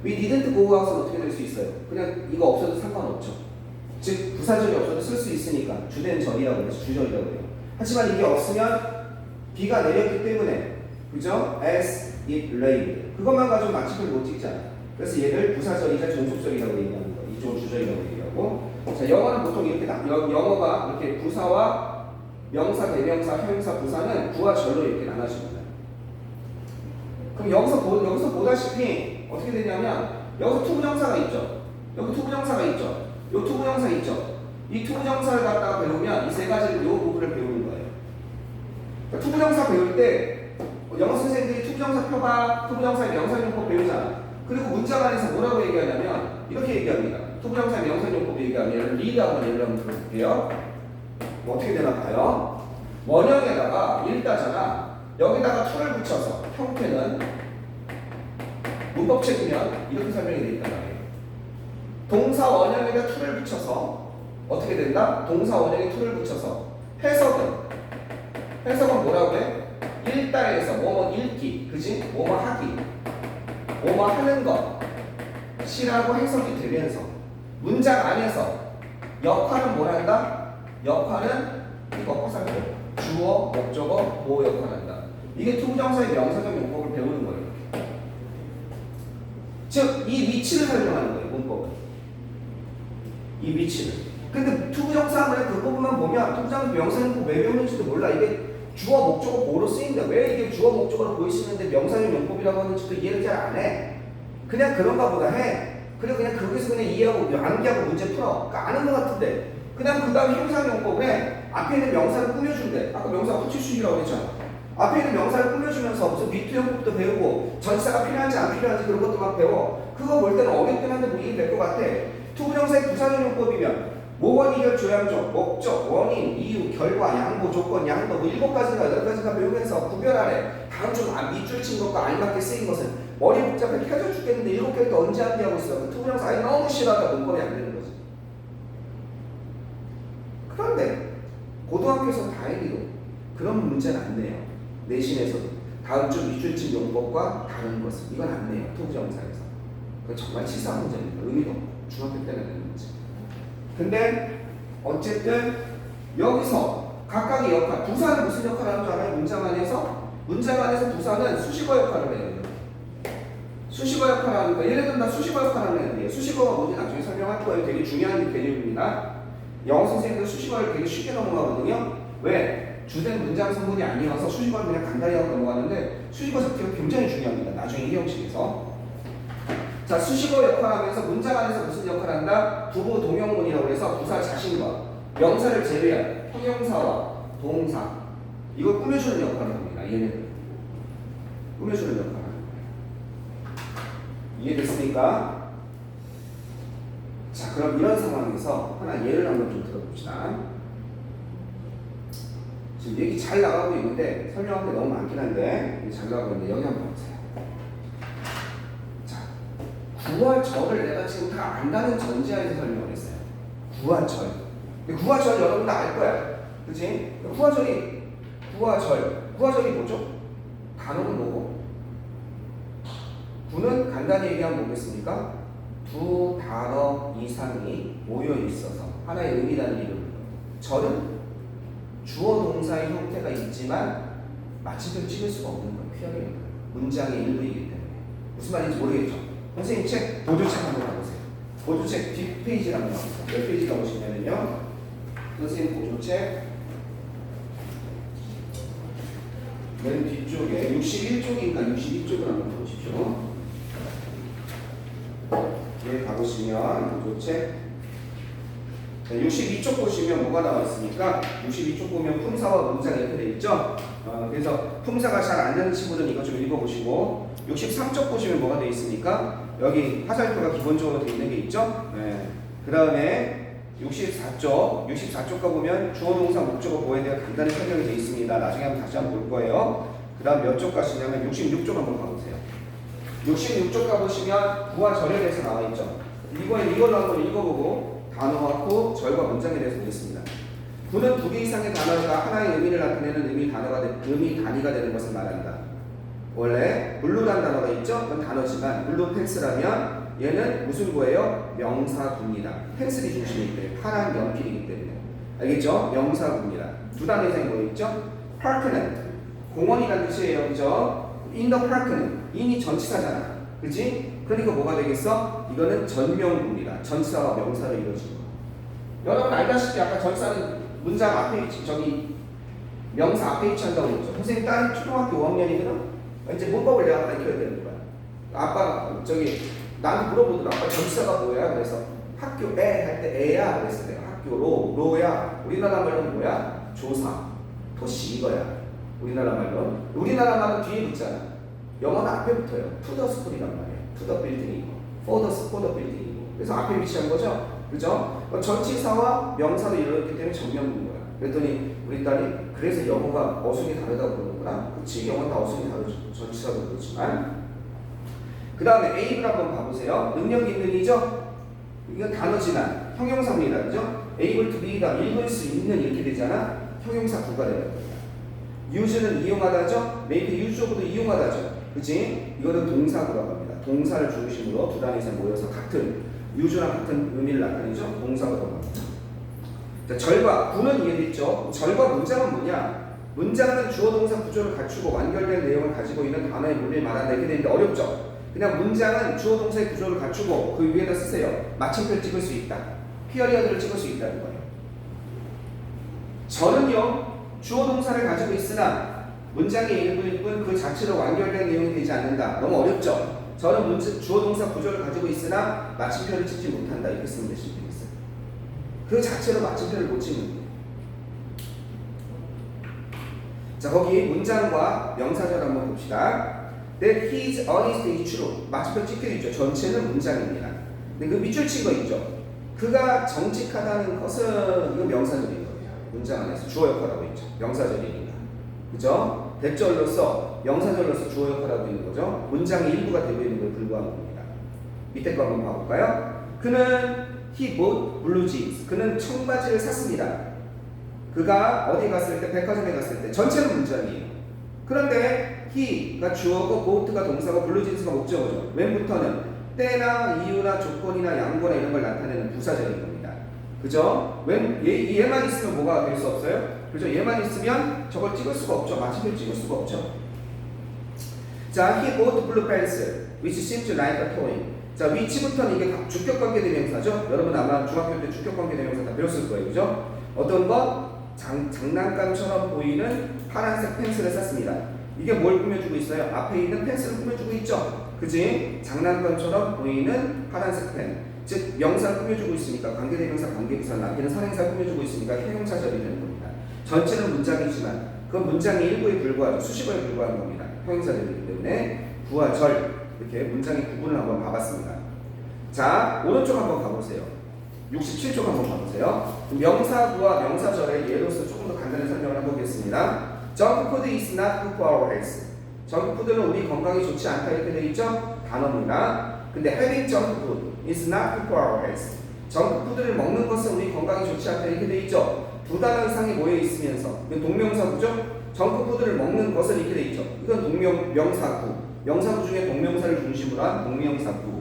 we didn't go out은 어떻게 될 수 있어요? 그냥 이거 없어도 상관없죠. 즉 부사절이 없어도 쓸 수 있으니까 주된 절이라고 해서 주절이라고 해요. 하지만 이게 없으면 비가 내렸기 때문에 그죠? as it rained. 그것만 가지고 마침을 못 찍잖아. 그래서 얘를 부사절이자 종속절이라고 얘기하는 거예요. 이쪽은 주절이라고 얘기하고. 자, 영어는 보통 이렇게 영어가 이렇게 부사와 명사, 대명사, 형용사, 부사는 구와 절로 이렇게 나눠집니다. 그럼 여기서 보다시피 어떻게 되냐면 여기서 투부정사가 있죠. 여기 투부정사가 있죠. 요 투부정사 있죠. 이 투부정사를 갖다가 배우면 이 세 가지를 요 부분을 배우는 거예요. 그러니까 투부정사 배울 때 영어 선생님들이 투부정사 펴봐, 투부정사의 명사용법 배우잖아. 그리고 문장 안에서 뭐라고 얘기하냐면 이렇게 얘기합니다. 투부정사의 명사용법 얘기하면 리드 한번 예를 한번 들어볼게요. 뭐 어떻게 되나 봐요. 원형에다가 1따잖아. 여기다가 to를 붙여서 형태는 문법책이면 이렇게 설명이 되어 있단 말이에요. 동사 원형에다 to를 붙여서 어떻게 된다? 동사 원형에 to를 붙여서 해석은 뭐라고 해? 1따에서 뭐뭐 읽기, 그지? 뭐뭐 하기, 뭐뭐 하는 것 시라고 해석이 되면서 문장 안에서 역할은 뭘 한다? 역할은 이거 화살표 주어, 목적어, 보호 역할을 한다. 이게 투부정사의 명사적 용법을 배우는 거예요. 즉, 이 위치를 설명하는 거예요, 문법은. 이 위치를. 근데 투부정사문의 그 부분만 보면 투부정사 명사용법 왜 배우는지도 몰라. 이게 주어, 목적어, 보호로 쓰인다. 왜 이게 주어, 목적어로 보이시는데 명사용 용법이라고 하는지도 이해를 잘 안 해. 그냥 그런가 보다 해. 그리고 그냥 거기서 그냥 이해하고 암기하고 문제 풀어. 그러니까 아는 것 같은데. 그다음 그 다음 형사용법에 앞에 있는 명사를 꾸며준대. 아까 명사 후치수식이라고 했잖아. 앞에 있는 명사를 꾸며주면서 무슨 비투형법도 배우고 전치사가 필요한지 안 필요한지 그런 것도 막 배워. 그거 볼 때는 어렵긴 한데 뭐 이해 될 것 같아. 투부정사의 부사적용법이면 모원, 이결, 조양적, 목적, 원인, 이유, 결과, 양보, 조건, 양도 뭐 7가지가 8가지가 배우면서 구별하래. 다음 주 밑줄 친 것과 알맞게 쓰인 것은 머리 복잡해 켜져 죽겠는데 7개를 또 언제 암기하고 있어. 그 투부정사 아예 너무 싫어하다 문법이 안 되는 거지. 그런데 고등학교에서 다행히도 그런 문제는 안 내요. 내신에서도 다음 주 밑줄 친 용법과 다른 것은 이건 안 내요. 투부정사에서. 그건 정말 치사한 문제입니다. 의미도 없고 중학교 때는 되는 문제. 근데 어쨌든 여기서 각각의 역할, 부사는 무슨 역할을 하는 줄 알아요? 문장 안에서 부사는 수식어 역할을 해요. 수식어 역할을 하는 거예요. 얘네들은 다 수식어 역할을 하는 애들이에요. 수식어가 뭔지 나중에 설명할 거예요. 되게 중요한 개념입니다. 영어 선생님들 수식어를 되게 쉽게 넘어가거든요. 왜? 주된 문장 성분이 아니어서 수식어를 그냥 간단히 하고 넘어가는데 수식어 자체가 굉장히 중요합니다. 나중에 이 형식에서. 자, 수식어 역할하면서 문장 안에서 무슨 역할을 한다? 부부 동형문이라고 해서 부사 자신과 명사를 제외한 형용사와 동사 이걸 꾸며주는 역할을 합니다. 얘네들 꾸며주는 역할을 합니다. 이해됐습니까? 자, 그럼 이런 상황에서 하나 예를 한번 좀 들어봅시다. 지금 얘기 잘 나가고 있는데 설명할 게 너무 많긴 한데 잘 나가고 있는데 여기 한번 보세요. 9화절을 내가 지금 다 안다는 전제하에서 설명을 했어요. 9화절. 근데 9화절 여러분 다 알 거야. 그치? 9화절이 뭐죠? 단어는 뭐고? 9는 간단히 얘기하면 뭐겠습니까? 두 단어 이상이 모여 있어서 하나의 의미라는 이름으로. 절은 주어 동사의 형태가 있지만 마침표 찍을 수가 없는 거예요. 피하게 문장의 일부이기 때문에. 무슨 말인지 모르겠죠? 선생님 책, 보조책 한번 가보세요. 보조책 뒷페이지를 한번 가보세요. 몇 페이지 가보시냐면요. 선생님 보조책 맨 뒤쪽에 61쪽인가 62쪽을 한번 보십시오. 예, 가보시면 보조책 62쪽 보시면 뭐가 나와 있습니까? 62쪽 보면 품사와 문장 이렇게 돼 있죠? 그래서 품사가 잘 안 되는 친구들은 이거 좀 읽어보시고 63쪽 보시면 뭐가 돼 있습니까? 여기 화살표가 기본적으로 돼 있는 게 있죠? 네. 그 다음에 64쪽 가보면 주어 동사 목적어 보호에 대한 간단히 설명이 돼 있습니다. 나중에 한번 다시 한번 볼 거예요. 그 다음 몇 쪽 가시냐면 66쪽 한번 가보세요. 66쪽 가보시면 부와 절에 대해서 나와 있죠? 이걸로 한번 읽어보고 단어와 구, 절과 문장에 대해서 보겠습니다. 구는 두 개 이상의 단어가 하나의 의미를 나타내는 의미 단위가 되는 것을 말한다. 원래 블루란 단어가 있죠? 그건 단어지만 블루 펜스라면 얘는 무슨 구예요? 명사구입니다. 펜슬이 중심이기 때문에 파란 연필이기 때문에 알겠죠? 명사구입니다. 두 단어 이상이 뭐 있죠? 파크는 공원이라는 뜻이에요. 그죠? in the park는 in이 전치사잖아. 그치? 그러니까 뭐가 되겠어? 이거는 전명구입니다. 전치사와 명사로 이루어진 거. 여러분 알다시피 아까 전치사는 문장 앞에 저기 명사 앞에 위치한다고 했죠. 선생님 딸이 초등학교 5학년이면 이제 문법을 내가 가르쳐야 되는 거야. 아빠가 저기 나한테 물어보더라. 아빠 전치사가 뭐야? 그래서 학교에 할 때 애야 그랬어. 내가 학교로야. 우리나라 말로는 뭐야? 조사, 도시 이거야. 우리나라 말은 뒤에 붙잖아. 영어는 앞에 붙어요. to the school이란 말이에요. to the building이고, for the building이고. 그래서 앞에 위치한 거죠. 그죠? 전치사와 명사로 이루어졌기 때문에 정명구인 거야. 그랬더니 우리 딸이 그래서 영어가 어순이 다르다고 그러는구나. 그치, 영어는 다 어순이 다르죠. 전치사도 그렇지만. 그 다음에 able을 한번 봐보세요. 능력 있는이죠? 이건 단어지만 형용사입니다. 그죠? able to be다 읽을 수 있는 이렇게 되잖아. 형용사 구가 되는 겁니다. use는 이용하다죠? make use적으로 이용하다죠. 그치? 이거는 동사구라고 합니다. 동사를 중심으로 두 단위 이상 모여서 같은 use랑 같은 의미를 나타내죠. 동사가 들어갑니다. 자, 절과 구는 이해됐죠? 절과 문장은 뭐냐? 문장은 주어 동사 구조를 갖추고 완결된 내용을 가지고 있는 단어의 문을 말한다. 이렇게 되는데 어렵죠? 그냥 문장은 주어 동사의 구조를 갖추고 그 위에다 쓰세요. 마침표를 찍을 수 있다. 피어리어드를 찍을 수 있다는 거예요. 절은요, 주어 동사를 가지고 있으나 문장의 일부일 뿐 그 자체로 완결된 내용이 되지 않는다. 너무 어렵죠? 절은 주어 동사 구조를 가지고 있으나 마침표를 찍지 못한다. 이렇게 쓰면 되겠어요. 그 자체로 마침표를 못 찍는 거예요. 자, 거기 문장과 명사절 한번 봅시다. That his honest is true. 마침표 찍혀 있죠. 전체는 문장입니다. 근데 그 밑줄 친 거 있죠. 그가 정직하다는 것은 이거 명사절인 거예요. 문장 안에서 주어 역할하고 있죠. 명사절이니까. 그죠? 대절로서 명사절로서 주어 역할하고 있는 거죠. 문장의 일부가 되고 있는 걸 불구한 겁니다. 밑에 거 한번 봐볼까요? 그는 he bought blue jeans. 그는 청바지를 샀습니다. 그가 어디 갔을 때, 백화점에 갔을 때, 전체는 문장이에요. 그런데 he가 주어고 bought가 동사고 blue jeans가 목적어죠. 웬부터는 때나 이유나 조건이나 양보나 이런 걸 나타내는 부사절인 겁니다. 그죠? 얘만 있으면 뭐가 될 수 없어요? 그죠? 얘만 있으면 저걸 찍을 수가 없죠. 마침표를 찍을 수가 없죠. 자, he bought blue pants, which seemed like a toy. 자, 위치부터는 이게 주격관계 대명사죠. 여러분 아마 중학교 때 주격관계 대명사 다 배웠을 거예요. 그죠? 어떤 것? 장난감처럼 보이는 파란색 펜슬을 샀습니다. 이게 뭘 꾸며주고 있어요? 앞에 있는 펜슬을 꾸며주고 있죠. 그지? 장난감처럼 보이는 파란색 펜. 즉 명사를 꾸며주고 있으니까 관계대명사, 관계부사, 앞에는 선행사를 꾸며주고 있으니까 형용사절이 되는 겁니다. 전체는 문장이지만 그 문장의 일부에 불과하죠. 수식어에 불과한 겁니다. 형용사절이기 때문에 구와 절 이렇게 문장의 구분을 한번 봐봤습니다. 자, 오른쪽 한번 가보세요. 67쪽 한번 봐보세요. 명사구와 명사절의 예로서 조금 더 간단히 설명을 해보겠습니다. Junk food is not good for our health. 정크푸드는 우리 건강에 좋지 않다 이렇게 되어 있죠? 단어입니다. 근데 having junk food is not good for our health. 정크푸드를 먹는 것은 우리 건강에 좋지 않다 이렇게 되어 있죠? 두 단어 이상이 모여 있으면서 이건 동명사구죠? 정크푸드를 먹는 것은 이렇게 되어 있죠? 이건 명사구. 명사구 중에 동명사를 중심으로 한 동명사구.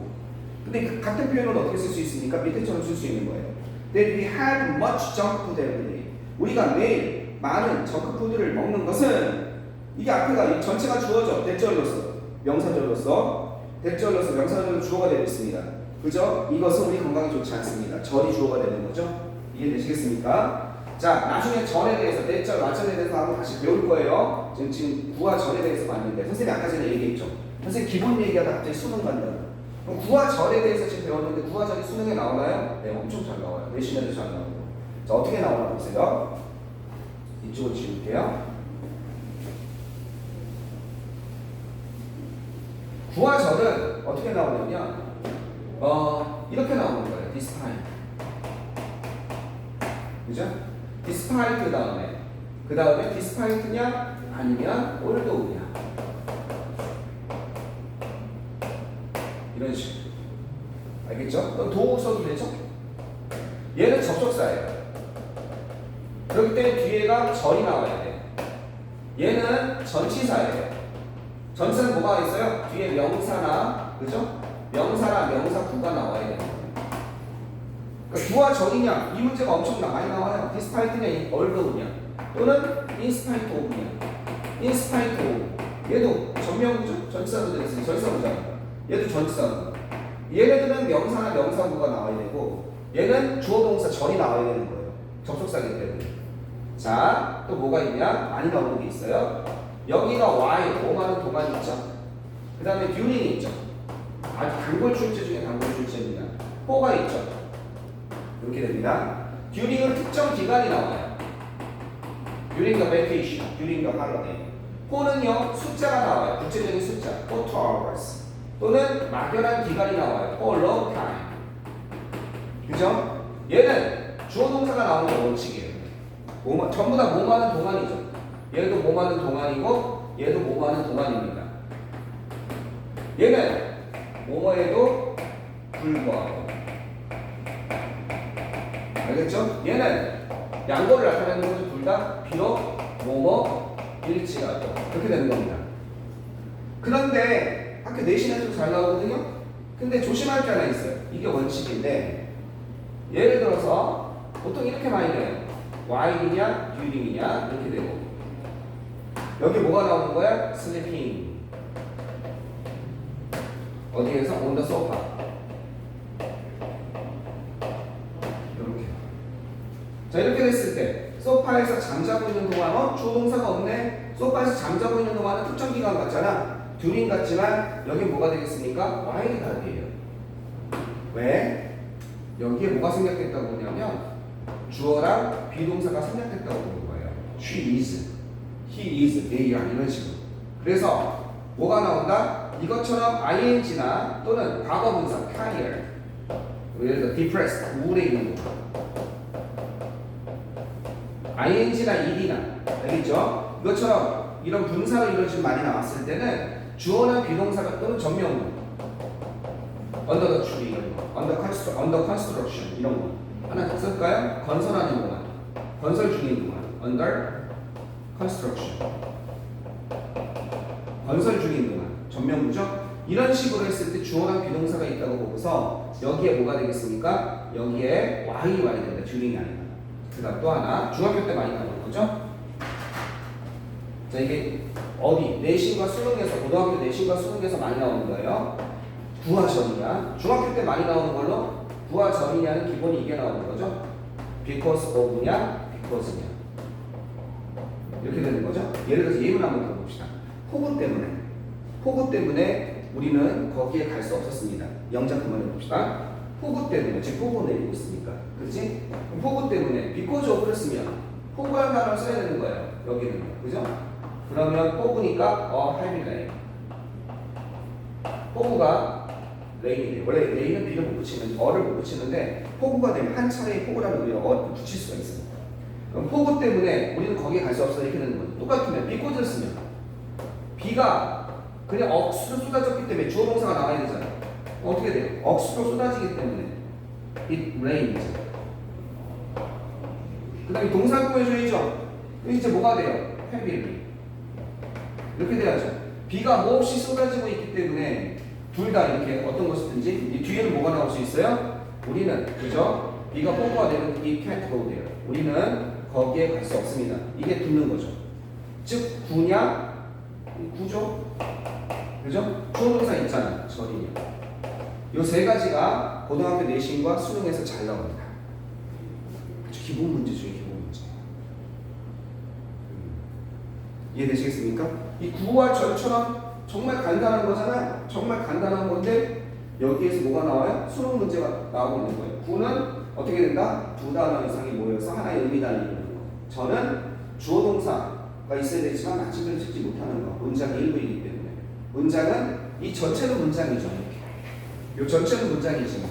근데 그 같은 표현을 어떻게 쓸 수 있습니까? 밑에처럼 쓸 수 있는 거예요. That we have much junk food every day. 우리가 매일 많은 정크푸드를 먹는 것은 이게 앞에가 전체가 주어져. 대절로서 명사절로서 대절로서 명사절로 주어가 되고 있습니다. 그죠? 이것은 우리 건강에 좋지 않습니다. 절이 주어가 되는 거죠. 이해되시겠습니까? 자, 나중에 절에 대해서 대절, 마절에 대해서 한번 다시 배울 거예요. 지금 구와 절에 대해서 봤는데 선생님이 아까 전에 얘기했죠. 선생님 기본 얘기하다 갑자기 수능 간다고. 그럼 구와 절에 대해서 지금 배웠는데 구와 절이 수능에 나오나요? 네, 엄청 잘 나와요. 내신에도 잘 나오고. 자, 어떻게 나오나 보세요. 이쪽으로 지울게요. 구와 절은 어떻게 나오냐면 이렇게 나오는 거예요. despite. 그죠? despite 그 다음에 despite냐 아니면 although냐 이런 식으로. 알겠죠? 그럼 do 써도 되죠? 얘는 접속사예요. 그렇기 때문에 뒤에가 절이 나와야 돼. 얘는 전치사예요. 전치사는 뭐가 있어요? 뒤에 명사나, 그죠? 명사나 명사구가 나와야 되는 거예요. 그러니까 구와 절이냐, 이 문제가 엄청 많이 나와요. despite냐, although냐, 또는 in spite of냐, in spite of. 얘도 전명구죠? 전치사도 되겠어요. 전치사구잖아. 얘도 전치사구. 얘네들은 명사나 명사구가 나와야 되고, 얘는 주어 동사 절이 나와야 되는 거예요. 접속사기 때문에. 자, 또 뭐가 있냐? 많이 나오는 게 있어요. 여기가 while, 오만은 동안 있죠. 그 다음에 during이 있죠. 아주 단골 출제 중에 단골 출제입니다. for가 있죠. 이렇게 됩니다. during은 특정 기간이 나와요. during the vacation, during the holiday. for는요, 숫자가 나와요. 구체적인 숫자, for 2 hours. 또는 막연한 기간이 나와요. for long time. 그죠? 얘는 주어 동사가 나오는 게 원칙이에요. 전부 다 뭐뭐하는 동안이죠. 얘도 뭐뭐하는 동안이고 얘도 뭐뭐하는 동안입니다. 얘는 뭐뭐에도 불구하고. 알겠죠? 얘는 양보를 나타내는 거죠. 둘 다 비록 뭐뭐일지라도 그렇게 되는 겁니다. 그런데 학교 내신에서도 잘 나오거든요. 근데 조심할 게 하나 있어요. 이게 원칙인데 예를 들어서 보통 이렇게 많이 돼요. while이냐 during이냐 이렇게 되고 여기 뭐가 나오는 거야? sleeping. 어디에서? on the sofa. 이렇게. 자 이렇게 됐을 때 소파에서 잠자고 있는 동안은 주어 동사가 없네. 소파에서 잠자고 있는 동안은 특정 기간 같잖아. during 같지만 여기 뭐가 되겠습니까? while가 돼요. 왜? 여기에 뭐가 생략됐다고 보냐면 주어랑 비동사가 생략됐다고 보는 거예요. She is, he is, they are 이런 식으로. 그래서 뭐가 나온다? 이것처럼 ing나 또는 과거분사 tired, 예를 들어 depressed, 우울해 있는 거. ing나 ed나 알겠죠? 이것처럼 이런 분사로 이루어진 말이 나왔을 때는 주어나 비동사가 또는 전명문 under the tree 이런 거, under construction 이런 거 하나 더 쓸까요? 건설하는 동안, 건설 중인 동안, under construction, 건설 중인 동안, 전명무죠? 이런 식으로 했을 때 주어랑 비동사가 있다고 보고서 여기에 뭐가 되겠습니까? 여기에 y이 와야 된다. during이 아니라. 그다음 또 하나 중학교 때 많이 나오는 거죠? 자 이게 어디? 내신과 수능에서 고등학교 내신과 수능에서 많이 나오는 거예요. 구와 전이냐? 중학교 때 많이 나오는 걸로 구와 전이냐는 기본이 이게 나오는 거죠. because of냐, because냐 이렇게 되는 거죠. 예를 들어서 예문 한번 더 봅시다. 폭우 때문에 우리는 거기에 갈 수 없었습니다. 영작 한번 해봅시다. 폭우 때문에 지금 폭우 내리고 있으니까, 그렇지? 폭우 때문에 because of를 쓰면 폭우라는 단어를 써야 되는 거예요. 여기는 그죠? 그러면 폭우니까 heavy rain. 폭우가 레인이에요. 원래 레인은 비를 못 붙이는, 어를 못 붙이는데 폭우가 되면 한 차례에 폭우라는 우리가 어를 붙일 수가 있습니다. 그럼 폭우 때문에 우리는 거기에 갈 수 없어 이렇게 되는 거죠. 똑같으면 because를 쓰면 비가 그냥 억수로 쏟아졌기 때문에 주어 동사가 나와야 되잖아요. 어떻게 돼요? 억수로 쏟아지기 때문에 it rains. 그 다음에 동사 구해줘야죠. 그럼 이제 뭐가 돼요? heavily. 이렇게 돼야죠. 비가 몹시 쏟아지고 있기 때문에 둘 다 이렇게 어떤 것이든지 이 뒤에는 뭐가 나올 수 있어요? 우리는 그죠? 비가 폭우가 되면 it can't go there. 우리는 거기에 갈 수 없습니다. 이게 붙는 거죠. 즉 구냐? 구죠? 그죠? 주어동사 있잖아. 절이냐. 이 세 가지가 고등학교 내신과 수능에서 잘 나옵니다. 기본 문제 중에 기본 문제. 이해되시겠습니까? 이 구와 절처럼 정말 간단한 거잖아요. 정말 간단한 건데 여기에서 뭐가 나와요? 수능 문제가 나오고 있는 거예요. 구는 어떻게 된다? 두 단어 이상이 모여서 하나의 의미단을 이루는 거. 저는 주어 동사가 있어야 되지만 마침을 짓지 못하는 거. 문장의 일부이기 때문에. 문장은 이 전체는 문장이죠. 이 전체는 문장이지만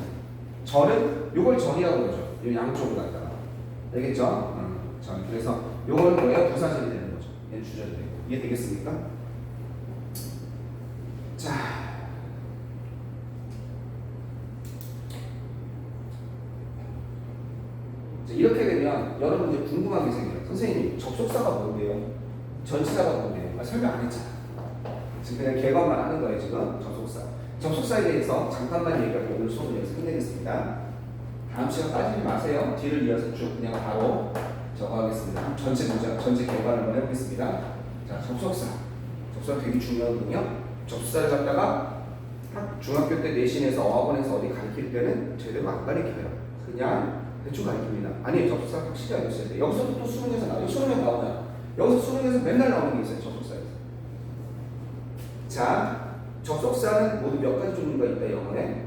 저는 요걸 전이라고 그러죠. 이 양쪽을 갖다가. 알겠죠? 전. 그래서 요거는 뭐예요? 부사절이 되는 거죠. 얘는 주절이 되고. 이해되겠습니까? 자. 이렇게 되면 여러분 이제 궁금한 게 생겨요. 선생님, 접속사가 뭔데요? 전치사가 뭔데요? 설명 안 했잖아. 지금 그냥 개관만 하는 거예요, 지금. 접속사에 대해서 잠깐만 얘기하고 오늘 수업을 여기서 끝내겠습니다. 다음 시간 빠지지 마세요. 뒤를 이어서 쭉 그냥 바로 적어가겠습니다. 전체 문장, 전체 개관을 한번 해보겠습니다. 자, 접속사. 접속사 되게 중요하거든요. 접속사를 갖다가 중학교 때 내신에서 어학원에서 어디 가르칠 때는 제대로 안 가르쳐요. 그냥 대충 가르칩니다. 아니, 접속사 확실히 알려줘야 돼요. 여기서도 또 수능에서 나와요. 수능에 나오잖아. 여기서 수능에서 맨날 나오는 게 있어요. 접속사에서. 자, 접속사는 모두 몇 가지 종류가 있다, 영어에?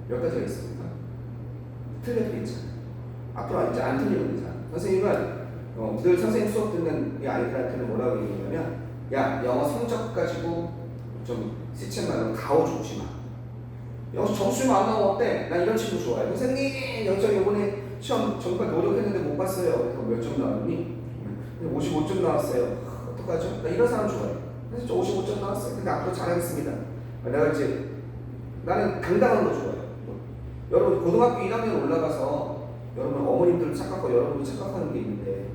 몇 가지가 있습니까? 틀려도 괜찮아. 앞으로 이제 안 틀리면 괜찮아. 선생님은 늘 선생님 수업 듣는 이 아이들한테는 뭐라고 얘기하냐면, 야, 영어 성적 가지고 좀 시체만 가오 주지 마. 영어 점수만 안 나오면 어때? 나 이런 친구 좋아해. 선생님, 영점 요번에 시험 정말 노력했는데 못 봤어요. 그래서 몇 점 나왔니? 55점 나왔어요. 어떡하죠? 나 이런 사람 좋아해. 그래서 저 55점 나왔어요. 근데 앞으로 잘하겠습니다. 내가 이제 나는 당당한 거 좋아해요. 여러분 고등학교 1학년 올라가서 여러분 어머님들 착각하고 여러분이 착각하는 게 있는데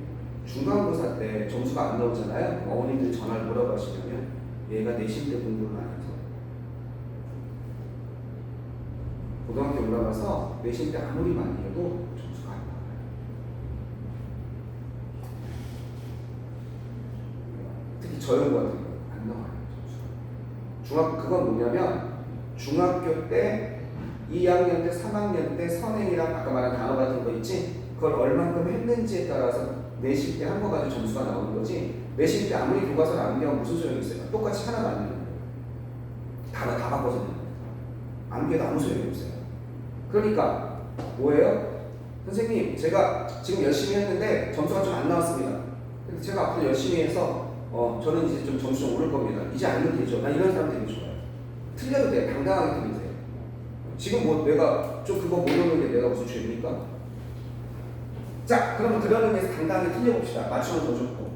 중간고사 때 점수가 안 나오잖아요. 어머님들 전화를 뭐라고 하시냐면 얘가 내신 때 공부를 안 해서 고등학교 올라가서 내신 때 아무리 많이 해도 점수가 안 나와요. 특히 저형 같은 거 안 나와요. 점수가. 그건 뭐냐면 중학교 때 2학년 때 3학년 때 선행이랑 아까 말한 단어 같은 거 있지? 그걸 얼만큼 했는지에 따라서 내실 때 한 거 가지고 점수가 나오는 거지. 내실 때 아무리 교과서를 안 배우면 무슨 소용이 있어요? 똑같이 하나도 안 되는 거예요. 단어 다 바꿔서 내는 거예요. 안 배워도 아무 소용이 없어요. 그러니까 뭐예요? 선생님 제가 지금 열심히 했는데 점수가 좀 안 나왔습니다. 근데 제가 앞으로 열심히 해서 저는 이제 좀 점수 좀 오를 겁니다. 이제 알면 되죠. 난 이런 사람 되게 좋아요. 틀려도 돼. 당당하게 틀리세요. 지금 뭐 내가 좀 그거 모르는데 내가 무슨 죄입니까? 자, 그러면 그런 의미에서 당당하게 틀려봅시다. 맞추면 더 좋고.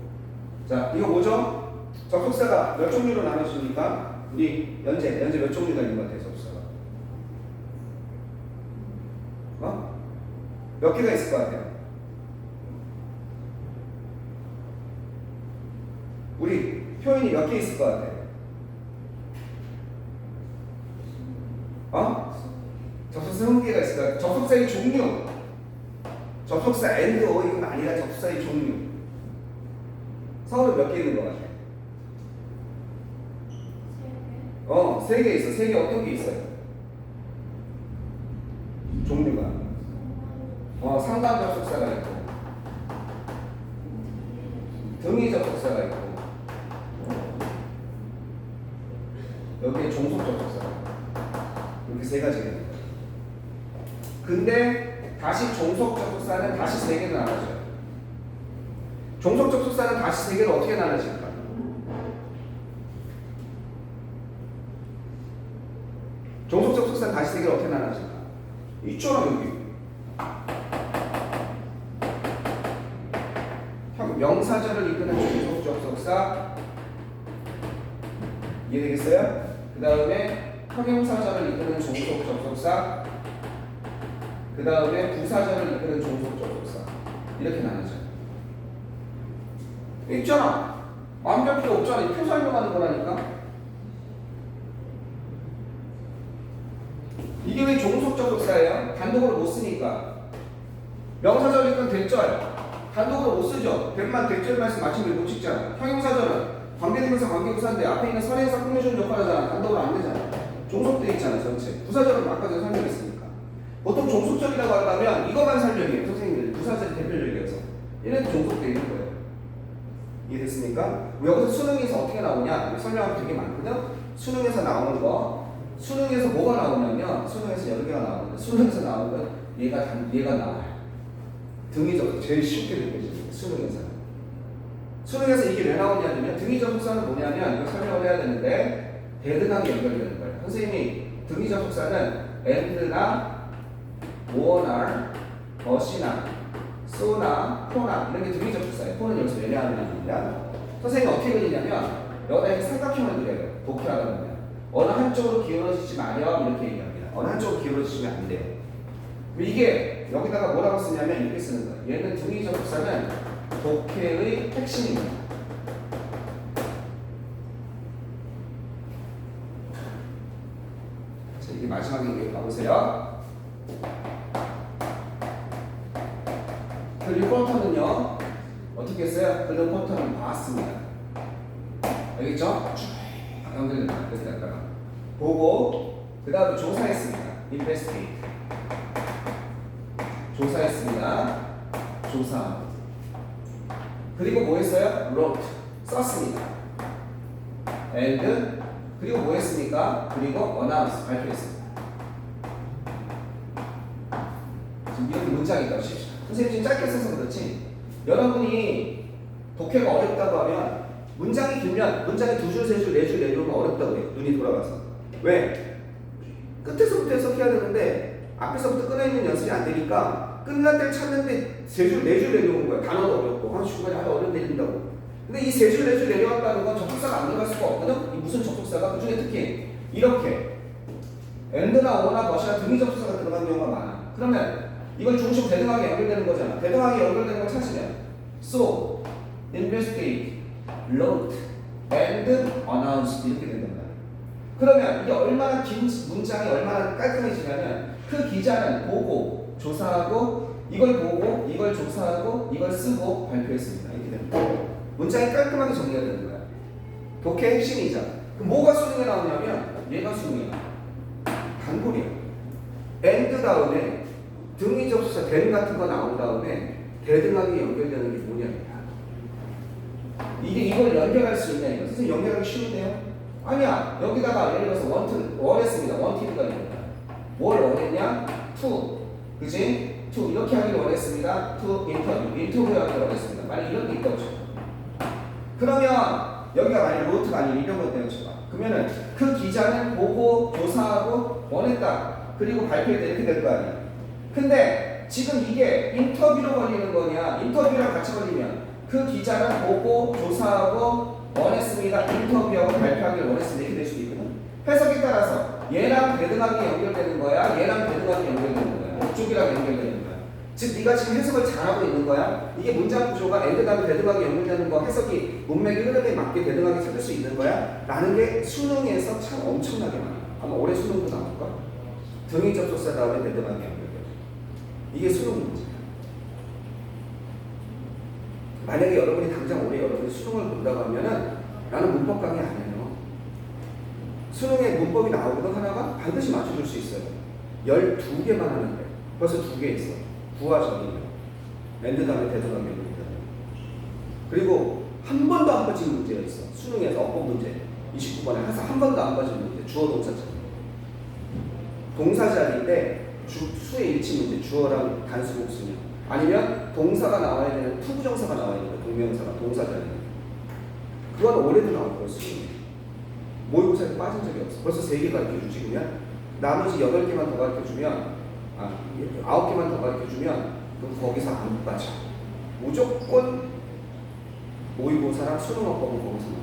자, 이거 뭐죠? 접속사가 몇 종류로 나눠집니까? 우리 연재 몇 종류가 있는 것 같아요, 접속사가? 몇 개가 있을 것 같아요? 우리 표현이 몇 개 있을 것 같아요? 접속사 20개가 있을 것 같아요. 접속사의 종류. 접속사 and or 이건 아니라 접속사의 종류. 서울은 몇 개 있는 것 같아요? 3개 있어. 3개 어떤 게 있어요? 종류가. 상관 접속사가 있고, 등위 접속사가 있고, 여기에 종속 접속사가 있고, 이렇게 3가지가 있는 거예요. 근데 다시 종속 접속사는 다시 3개로 나눠져요. 종속 접속사는 다시 3개로 어떻게 나눠질까? 종속 접속사는 다시 3개로 어떻게 나눠질까? 있잖아 여기. 명사절을 이끄는 종속 접속사 이해되겠어요? 그 다음에 형용사절을 이끄는 종속 접속사, 그 다음에 부사절을 이끄는 종속 접속사 이렇게 나눠져요. 있잖아. 완벽히 없잖아. 표 설명하는 거라니까. 이게 왜 종속 접속사예요? 단독으로 못 쓰니까. 명사절 이끈 대절 단독으로 못 쓰죠. 백만 대절 말씀 마침을 못 찍잖아. 형용사절은 관계대명사 관계부사인데 앞에 있는 선행사 끝내주는 역할을 하잖아. 단독으로 안 되잖아. 종속되어 있잖아 전체. 부사절은 아까 전에 설명했으니까. 보통 종속절이라고 한다면 이것만 설명해요. 선생님들 부사절이 대표적이어서 얘네도 종속되어 있는 거예요. 이해됐습니까? 여기서 수능에서 어떻게 나오냐? 설명하면 되게 많거든. 수능에서 나오는 거, 수능에서 뭐가 나오냐면 수능에서 여러 개가 나오는데 수능에서 나오는 건 얘가 나와요. 등위 접속 제일 쉽게 느껴집니다. 수능에서는. 수능에서 이게 왜 나오냐면 등위 접속사는 뭐냐면 이거 설명을 해야 되는데 대등하게 연결되는 거예요. 선생님이 등위 접속사는 and나 more나 but이나 so나 to나 이런 게 등위 접속사예요. to는 여기서 왜냐하면 아닙니다. 선생님이 어떻게 그리냐면 여기다 이렇게 삼각형을 그려요. 독해하다 보면 어느 한쪽으로 기울어지지 마렴 이렇게 얘기합니다. 어느 한쪽으로 기울어지시면 안 돼요. 이게 여기다가 뭐라고 쓰냐면 이렇게 쓰는 거예요. 얘는 등위 접속사는 독해의 핵심입니다. 자, 이게 마지막에 봐보세요. 글루포터는요 어떻게 했어요? 글루포터는 봤습니다. 알겠죠? 쭉 연결된다. 그래서 약간 보고 그 다음에 조사했습니다. investigate 조사했습니다. 조사. 그리고 뭐 했어요? wrote 썼습니다. and 그리고 뭐 했습니까? 그리고 announce 발표했습니다. 지금 이렇게 문장이 있다고 칩시다. 선생님 지금 짧게 써서 그렇지 여러분이 독해가 어렵다고 하면 문장이 길면 문장이 2줄, 3줄, 4줄 내려오면 어렵다고 해요. 눈이 돌아가서. 왜? 끝에서부터 해석해야 되는데 앞에서부터 끊어있는 연습이 안 되니까 끝날 때 찾는데 3줄, 4줄 내려온 거야. 단어도 어렵고. 아, 중간에 하나 어려운 내린다고. 근데 이 3줄, 4줄 내려왔다는 건 접속사가 안 들어갈 수가 없거든? 이 무슨 접속사가? 그 중에 특히 이렇게 and나 or나 but이나 등위 접속사가 들어가는 경우가 많아. 그러면 이걸 중심 대등하게 연결되는 거잖아. 대등하게 연결되는 걸 찾으면 so, investigate, wrote, and announced 이렇게 된단 말이야. 그러면 이게 얼마나 긴 문장이 얼마나 깔끔해지냐면 그 기자는 보고 조사하고 이걸 보고 이걸 조사하고 이걸 쓰고 발표했습니다. 이렇게 됩니다. 문장이 깔끔하게 정리가 되는 거야. 독해의 핵심이자. 그럼 뭐가 수능에 나오냐면 얘가 수능에 나와. 단골이야. and 다음에 등위 접속사 된 같은 거 나온 다음에 대등하게 연결되는 게 뭐냐. 이게 이걸 연결할 수 있냐 이거. 선생님 연결하기 쉬운데요? 아니야. 여기다가 예를 들어서 원했습니다. 원티드가 있습니다. 뭘 원했냐? to. 그지? to 이렇게 하기를 원했습니다. to 인터뷰 하기를 원했습니다. 만약 이런 게 있다고 쳐. 그러면 여기가 만약 로트가 아니면 이런 것 때문에 쳐봐. 그러면은 그 기자는 보고 조사하고 원했다. 그리고 발표했다 이렇게 될 거 아니야. 근데 지금 이게 인터뷰로 걸리는 거냐? 인터뷰랑 같이 걸리면 그 기자는 보고 조사하고 원했습니다. 인터뷰하고 발표하기를 원했습니다. 이렇게 될 수도 있거든. 해석에 따라서 얘랑 대등하게 연결되는 거야. 얘랑 대등하게 연결되는 거야. 이쪽이랑 연결되는 거야. 즉 네가 지금 해석을 잘하고 있는 거야. 이게 문장 구조가 and 다음에 대등하게 연결되는 거 해석이 문맥의 흐름에 맞게 대등하게 찾을 수 있는 거야. 라는 게 수능에서 참 엄청나게 많아. 아마 올해 수능도 나올까? 등위 접속사 다음에 대등하게 연결돼. 이게 수능 문제야. 만약에 여러분이 당장 올해 여러분이 수능을 본다고 하면은 나는 문법 강의 안 해요. 수능에 문법이 나오거든 하나가 반드시 맞춰줄 수 있어요. 12개만 하는데 벌써 2개 있어. 부와 적이면 and 다음에 대등하게 연결돼. 그리고 한 번도 안 빠진 문제가 있어. 수능에서 어법 문제 29번에 항상 한 번도 안 빠진 문제. 주어 동사 자리. 동사 자리인데 수의 일치 문제. 주어랑 단수 복수냐. 아니면 동사가 나와야 되는 투부정사가 나와야 되는 동명사가 동사 자리. 그건 올해도 나올 거예요. 수능에. 모의고사에 빠진 적이 없어. 벌써 3개 가르쳐주지. 그냥 나머지 8개만 더 가르쳐주면 9개만 더 가르쳐주면 그럼 거기서 안 빠져. 무조건 모의고사랑 수능어법은 거기서 나와.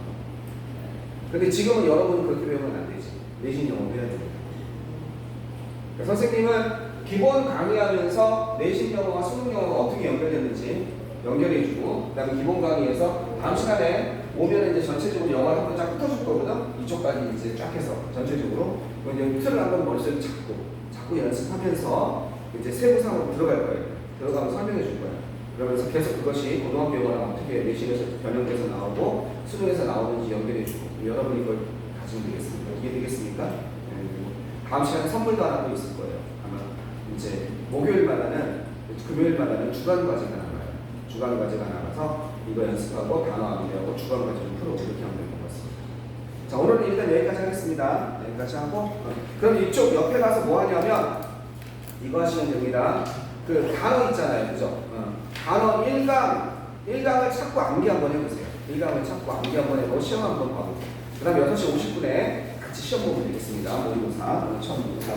근데 지금은 여러분은 그렇게 배우면 안 되지. 내신 영어 해야 됩니다. 선생님은 기본 강의하면서 내신 영어와 수능 영어가 어떻게 연결됐는지 연결해주고, 그 다음에 기본 강의에서 다음 시간에 오면 이제 전체적으로 영어를 한번 쫙 훑어줄 거거든. 이쪽까지 이제 쫙 해서 전체적으로 이제 틀을 한번 머릿속에 자꾸 연습하면서 이제 세부상으로 들어갈 거예요. 들어가면 설명해 줄 거예요. 그러면서 계속 그것이 고등학교 영어랑 어떻게 내신에서 변형돼서 나오고 수능에서 나오는지 연결해 주고, 여러분이 이걸 가지면 되겠습니까? 이해되겠습니까? 다음 시간에 선물도 하나 또 있을 거예요. 아마 이제 목요일마다는 금요일마다는 주간 과제가 나와요. 주간 과제가 나와서 이거 연습하고 단어 암기하고 주간 과제를 풀어 이렇게 하면 될 것 같습니다. 자, 오늘은 일단 여기까지 하겠습니다. 여기까지 하고 그럼 이쪽 옆에 가서 뭐 하냐면 이거 하시면 됩니다. 그 단어 있잖아요, 그죠? 단어 1강을 찾고 암기 한번 해보세요. 1강을 찾고 암기 한번 해보고 시험 한번 봐보고, 그 다음에 6시 50분에 같이 시험 보면 되겠습니다. 모의고사 오늘 처음 모의고사.